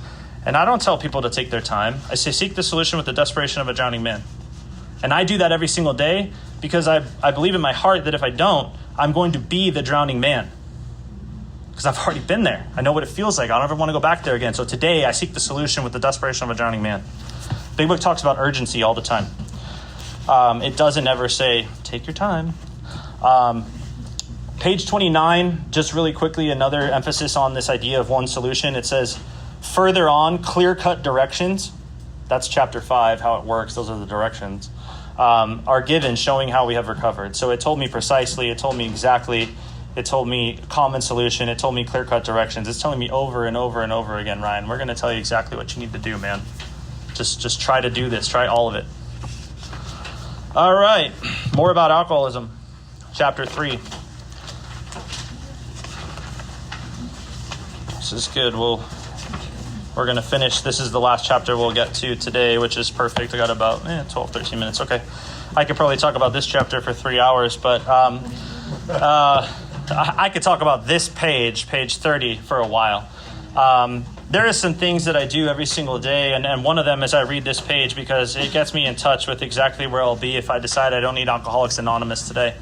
and I don't tell people to take their time. I say, seek the solution with the desperation of a drowning man. And I do that every single day because I believe in my heart that if I don't, I'm going to be the drowning man. Because I've already been there. I know what it feels like. I don't ever want to go back there again. So today I seek the solution with the desperation of a drowning man. Big Book talks about urgency all the time. It doesn't ever say, take your time. Page 29, just really quickly, another emphasis on this idea of one solution. It says, further on, clear-cut directions. That's chapter 5, how it works. Those are the directions. Are given, showing how we have recovered. So it told me precisely, it told me exactly, it told me common solution, it told me clear-cut directions. It's telling me over and over and over again, Ryan, we're going to tell you exactly what you need to do, man. Just try to do this. Try all of it. All right. More about alcoholism. Chapter 3. This is good. We're going to finish. This is the last chapter we'll get to today, which is perfect. I got about 12, 13 minutes. Okay. I could probably talk about this chapter for 3 hours, but I could talk about this page 30, for a while. There are some things that I do every single day, and one of them is I read this page because it gets me in touch with exactly where I'll be if I decide I don't need Alcoholics Anonymous today.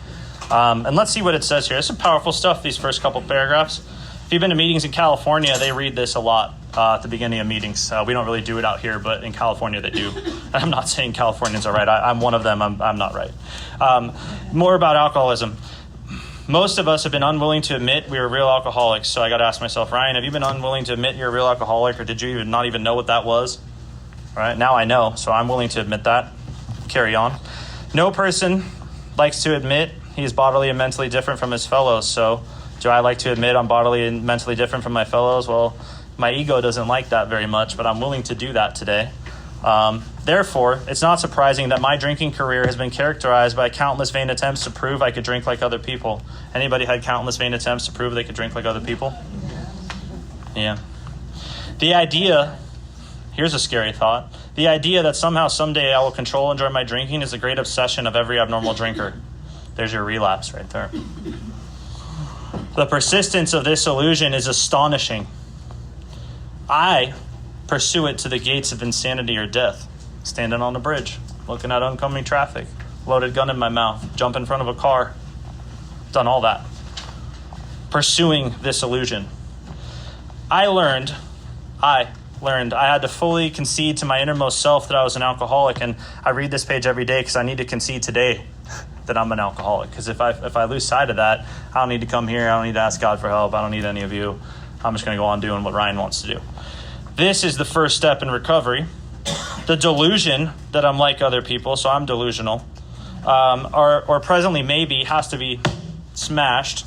And let's see what it says here. It's some powerful stuff, these first couple paragraphs. If you've been to meetings in California, they read this a lot at the beginning of meetings. We don't really do it out here, but in California they do. And I'm not saying Californians are right. I'm one of them. I'm not right. More about alcoholism. Most of us have been unwilling to admit we were real alcoholics. So I got to ask myself, Ryan, have you been unwilling to admit you're a real alcoholic, or did you not even know what that was? All right, now I know, so I'm willing to admit that. Carry on. No person likes to admit he is bodily and mentally different from his fellows. So do I like to admit I'm bodily and mentally different from my fellows? Well, my ego doesn't like that very much, but I'm willing to do that today. Therefore, it's not surprising that my drinking career has been characterized by countless vain attempts to prove I could drink like other people. Anybody had countless vain attempts to prove they could drink like other people? Yeah. The idea, here's a scary thought, the idea that somehow someday I will control and enjoy my drinking is a great obsession of every abnormal drinker. There's your relapse right there. The persistence of this illusion is astonishing. I pursue it to the gates of insanity or death. Standing on a bridge, looking at oncoming traffic, loaded gun in my mouth, jump in front of a car. Done all that. Pursuing this illusion. I learned I had to fully concede to my innermost self that I was an alcoholic, and I read this page every day because I need to concede today that I'm an alcoholic. Because if I lose sight of that, I don't need to come here, I don't need to ask God for help, I don't need any of you. I'm just going to go on doing what Ryan wants to do. This is the first step in recovery. The delusion that I'm like other people, so I'm delusional, or presently maybe has to be smashed.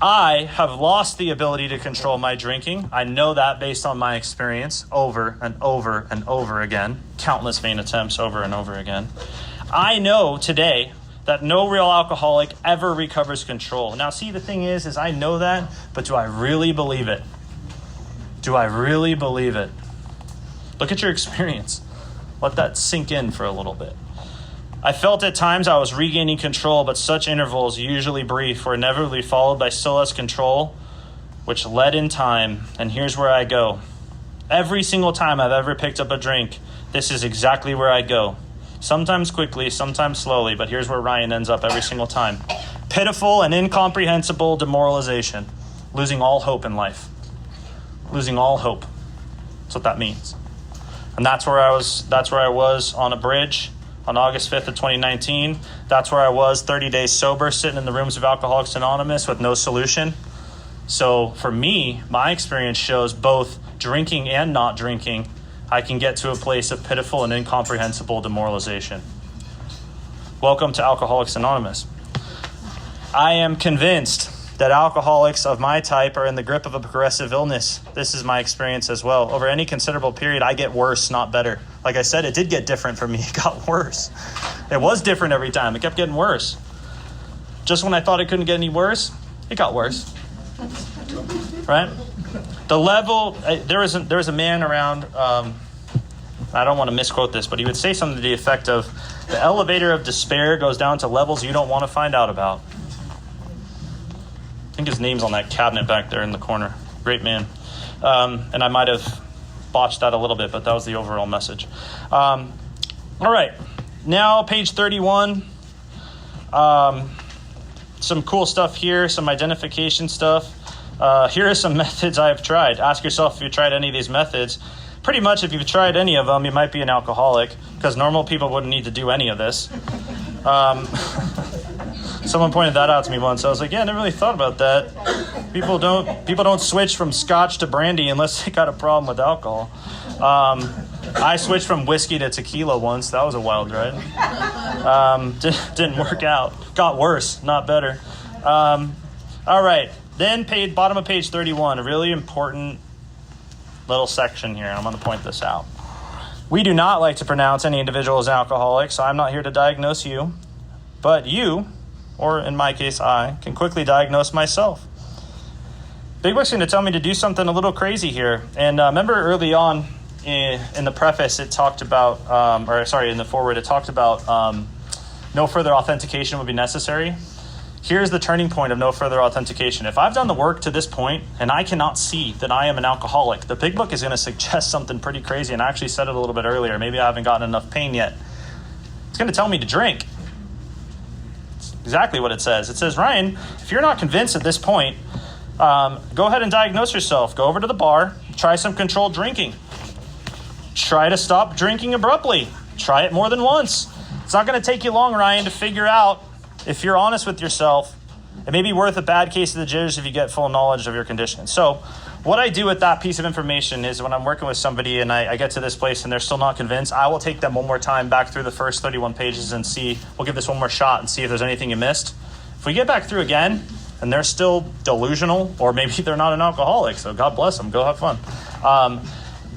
I have lost the ability to control my drinking. I know that based on my experience over and over and over again, countless vain attempts over and over again. I know today that no real alcoholic ever recovers control. Now, see, the thing is I know that, but do I really believe it? Do I really believe it? Look at your experience. Let that sink in for a little bit. I felt at times I was regaining control, but such intervals, usually brief, were inevitably followed by still less control, which led in time. And here's where I go. Every single time I've ever picked up a drink, this is exactly where I go. Sometimes quickly, sometimes slowly, but here's where Ryan ends up every single time. Pitiful and incomprehensible demoralization. Losing all hope in life. Losing all hope. That's what that means. And that's where I was on a bridge on August 5th of 2019. That's where I was 30 days sober, sitting in the rooms of Alcoholics Anonymous with no solution. So for me, my experience shows both drinking and not drinking, I can get to a place of pitiful and incomprehensible demoralization. Welcome to Alcoholics Anonymous. I am convinced that alcoholics of my type are in the grip of a progressive illness. This is my experience as well. Over any considerable period, I get worse, not better. Like I said, it did get different for me. It got worse. It was different every time. It kept getting worse. Just when I thought it couldn't get any worse, it got worse. Right? The level, there was a man around, I don't want to misquote this, but he would say something to the effect of, the elevator of despair goes down to levels you don't want to find out about. I think his name's on that cabinet back there in the corner. Great man. And I might have botched that a little bit, but that was the overall message. All right. Now, page 31. Some cool stuff here, some identification stuff. Here are some methods I've tried. Ask yourself if you've tried any of these methods. Pretty much if you've tried any of them, you might be an alcoholic, because normal people wouldn't need to do any of this. Someone pointed that out to me once. I was like, yeah, I never really thought about that. People don't switch from scotch to brandy unless they got a problem with alcohol. I switched from whiskey to tequila once. That was a wild ride. Didn't work out. Got worse, not better. All right. Then bottom of page 31, a really important little section here. I'm going to point this out. We do not like to pronounce any individual as an alcoholic, so I'm not here to diagnose you. But you, or in my case, I, can quickly diagnose myself. Big Book's going to tell me to do something a little crazy here. And remember early on in the preface, it talked about, in the foreword, it talked about no further authentication would be necessary. Here's the turning point of no further authentication. If I've done the work to this point and I cannot see that I am an alcoholic, the Big Book is going to suggest something pretty crazy. And I actually said it a little bit earlier. Maybe I haven't gotten enough pain yet. It's going to tell me to drink. It's exactly what it says. It says, Ryan, if you're not convinced at this point, go ahead and diagnose yourself. Go over to the bar. Try some controlled drinking. Try to stop drinking abruptly. Try it more than once. It's not going to take you long, Ryan, to figure out if you're honest with yourself. It may be worth a bad case of the jitters if you get full knowledge of your condition. So what I do with that piece of information is when I'm working with somebody and I get to this place and they're still not convinced, I will take them one more time back through the first 31 pages and we'll give this one more shot and see if there's anything you missed. If we get back through again and they're still delusional, or maybe they're not an alcoholic, so God bless them, go have fun.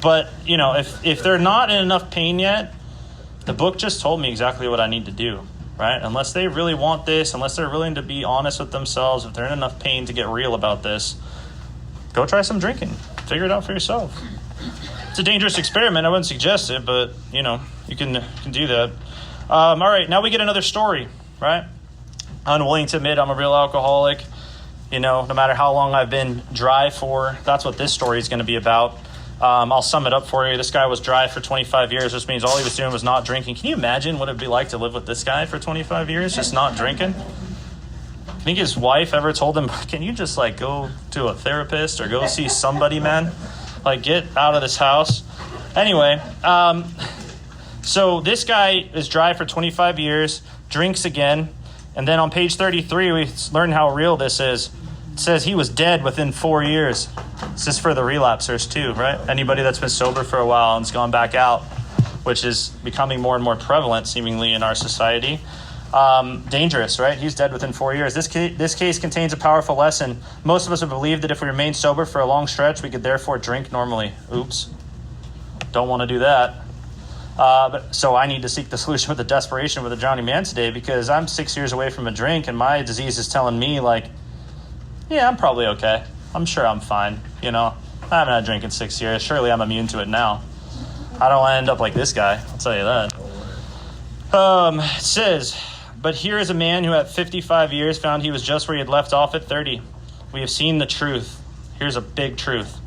But if they're not in enough pain yet, the book just told me exactly what I need to do. Right? Unless they really want this, unless they're willing to be honest with themselves, if they're in enough pain to get real about this, go try some drinking. Figure it out for yourself. It's a dangerous experiment. I wouldn't suggest it, but, you can do that. All right, now we get another story, right? Unwilling to admit I'm a real alcoholic. No matter how long I've been dry for, that's what this story is going to be about. I'll sum it up for you. This guy was dry for 25 years, which means all he was doing was not drinking. Can you imagine what it would be like to live with this guy for 25 years, just not drinking? I think his wife ever told him, can you just go to a therapist or go see somebody, man? Get out of this house. Anyway, so this guy is dry for 25 years, drinks again, and then on page 33, we learn how real this is. It says he was dead within 4 years. This is for the relapsers too, right? Anybody that's been sober for a while and's gone back out, which is becoming more and more prevalent seemingly in our society. Dangerous, right? He's dead within 4 years. This case contains a powerful lesson. Most of us would believe that if we remain sober for a long stretch, we could therefore drink normally. Oops. Don't want to do that. So I need to seek the solution with the desperation with a drowning man today, because I'm 6 years away from a drink and my disease is telling me yeah, I'm probably okay. I'm sure I'm fine. I haven't had a drink in 6 years. Surely I'm immune to it now. I don't want to end up like this guy. I'll tell you that. It says, but here is a man who at 55 years found he was just where he had left off at 30. We have seen the truth. Here's a big truth.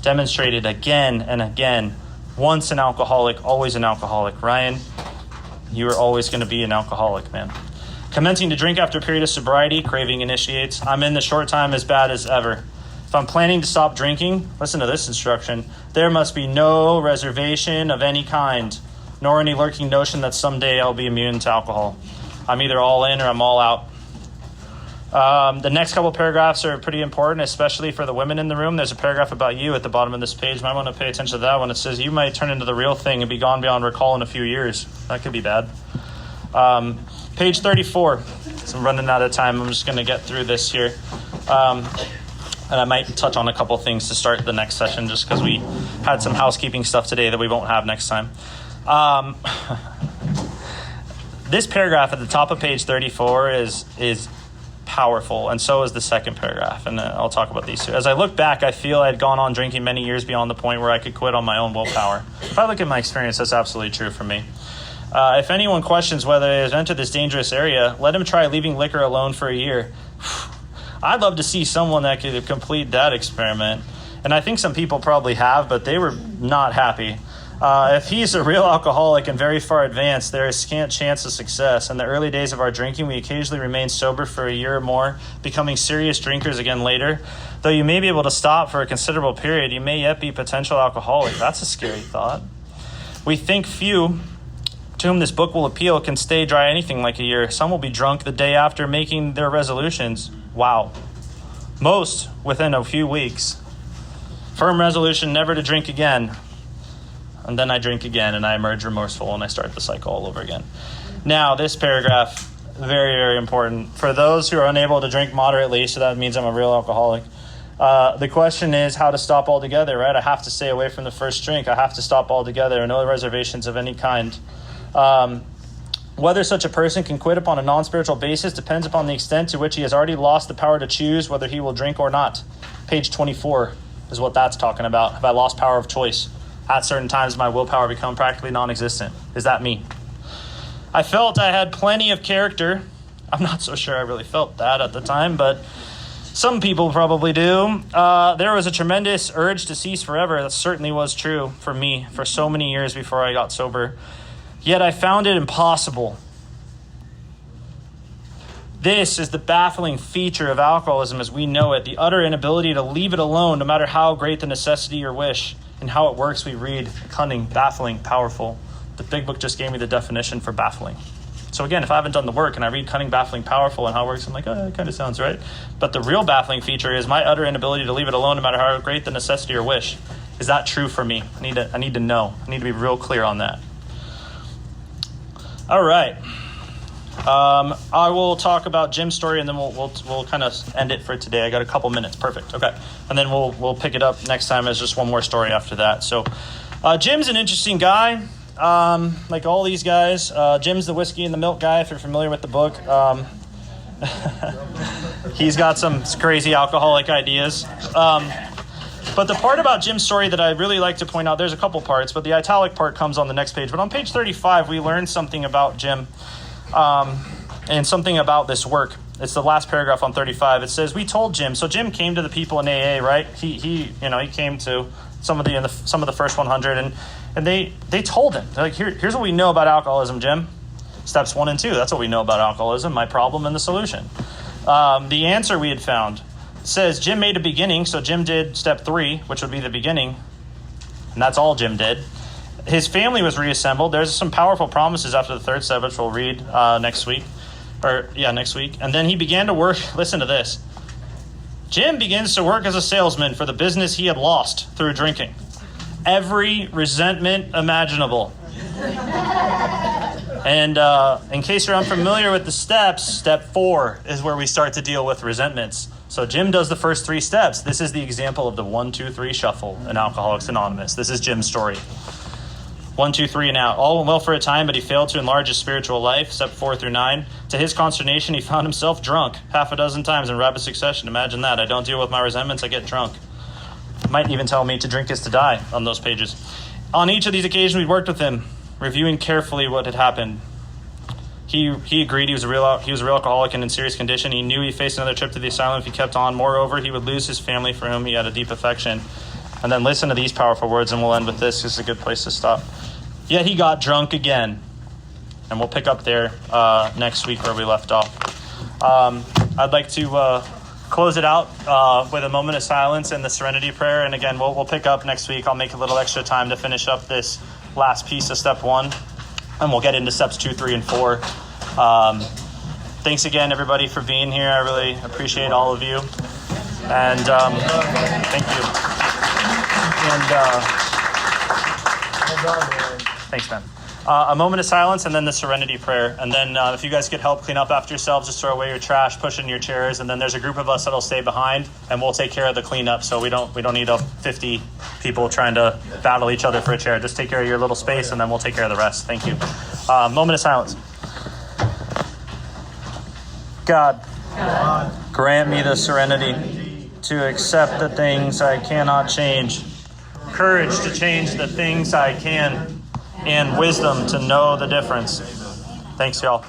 Demonstrated again and again. Once an alcoholic, always an alcoholic. Ryan, you are always going to be an alcoholic, man. Commencing to drink after a period of sobriety, craving initiates. I'm in the short time as bad as ever. If I'm planning to stop drinking, listen to this instruction. There must be no reservation of any kind, nor any lurking notion that someday I'll be immune to alcohol. I'm either all in or I'm all out. The next couple paragraphs are pretty important, especially for the women in the room. There's a paragraph about you at the bottom of this page. You might want to pay attention to that one. It says you might turn into the real thing and be gone beyond recall in a few years. That could be bad. Page 34. So I'm running out of time. I'm just going to get through this here. And I might touch on a couple things to start the next session, just because we had some housekeeping stuff today that we won't have next time. This paragraph at the top of page 34 is powerful, and so is the second paragraph, and I'll talk about these two. As I look back, I feel I had gone on drinking many years beyond the point where I could quit on my own willpower. If I look at my experience, that's absolutely true for me. If anyone questions whether they have entered this dangerous area, let him try leaving liquor alone for a year. I'd love to see someone that could complete that experiment. And I think some people probably have, but they were not happy. If he's a real alcoholic and very far advanced, there is scant chance of success. In the early days of our drinking, we occasionally remain sober for a year or more, becoming serious drinkers again later. Though you may be able to stop for a considerable period, you may yet be potential alcoholic. That's a scary thought. We think few to whom this book will appeal can stay dry anything like a year. Some will be drunk the day after making their resolutions. Wow. Most within a few weeks. Firm resolution never to drink again. And then I drink again and I emerge remorseful and I start the cycle all over again. Now, this paragraph, very, very important. For those who are unable to drink moderately, so that means I'm a real alcoholic, the question is how to stop altogether, right? I have to stay away from the first drink. I have to stop altogether. No reservations of any kind. Whether such a person can quit upon a non-spiritual basis depends upon the extent to which he has already lost the power to choose whether he will drink or not. Page 24 is what that's talking about. Have I lost power of choice? At certain times, my willpower become practically non-existent. Is that me? I felt I had plenty of character. I'm not so sure I really felt that at the time, but some people probably do. There was a tremendous urge to cease forever. That certainly was true for me for so many years before I got sober. Yet I found it impossible. This is the baffling feature of alcoholism as we know it, the utter inability to leave it alone no matter how great the necessity or wish. And how it works, we read cunning, baffling, powerful. The big book just gave me the definition for baffling. So again, if I haven't done the work and I read cunning, baffling, powerful, and how it works, I'm like, oh, that kind of sounds right. But the real baffling feature is my utter inability to leave it alone no matter how great the necessity or wish. Is that true for me? I need to know. I need to be real clear on that. All right. I will talk about Jim's story, and then we'll kind of end it for today. I got a couple minutes. Perfect. Okay. And then we'll pick it up next time as just one more story after that. So Jim's an interesting guy, like all these guys. Jim's the whiskey and the milk guy, if you're familiar with the book. He's got some crazy alcoholic ideas. But the part about Jim's story that I really like to point out, there's a couple parts, but the italic part comes on the next page. But on page 35, we learn something about Jim and something about this work. It's the last paragraph on 35. It says, we told Jim. So Jim came to the people in AA, right? He came to some of the first 100, and they told him, they're like, here's what we know about alcoholism, Jim. Steps 1 and 2. That's what we know about alcoholism, my problem and the solution. The answer we had found says Jim made a beginning, so Jim did step 3, which would be the beginning, and that's all Jim did. His family was reassembled. There's some powerful promises after the third step, which we'll read next week. And then he began to work. Listen to this. Jim begins to work as a salesman for the business he had lost through drinking. Every resentment imaginable. And in case you're unfamiliar with the steps, step 4 is where we start to deal with resentments. So Jim does the first 3 steps. This is the example of the 1, 2, 3 shuffle in Alcoholics Anonymous. This is Jim's story. 1, 2, 3, and out. All went well for a time, but he failed to enlarge his spiritual life. Step 4 through 9. To his consternation, he found himself drunk 6 times in rapid succession. Imagine that. I don't deal with my resentments, I get drunk. Might even tell me to drink is to die on those pages. On each of these occasions, we worked with him, reviewing carefully what had happened. He agreed he was a real alcoholic and in serious condition. He knew he faced another trip to the asylum if he kept on. Moreover, he would lose his family for whom he had a deep affection. And then listen to these powerful words, and we'll end with this. This is a good place to stop. Yet he got drunk again. And we'll pick up there next week where we left off. I'd like to close it out with a moment of silence and the Serenity Prayer. And again, we'll pick up next week. I'll make a little extra time to finish up this last piece of step 1. And we'll get into steps 2, 3, and 4. Thanks again, everybody, for being here. I really appreciate all of you. And thank you. And thanks, man. A moment of silence and then the Serenity Prayer. And then if you guys could help clean up after yourselves, just throw away your trash, push in your chairs. And then there's a group of us that'll stay behind and we'll take care of the cleanup. So we don't need 50 people trying to battle each other for a chair. Just take care of your little space and then we'll take care of the rest. Thank you. Moment of silence. God, grant me the serenity to accept the things I cannot change, courage to change the things I can, and wisdom to know the difference. Thanks, y'all.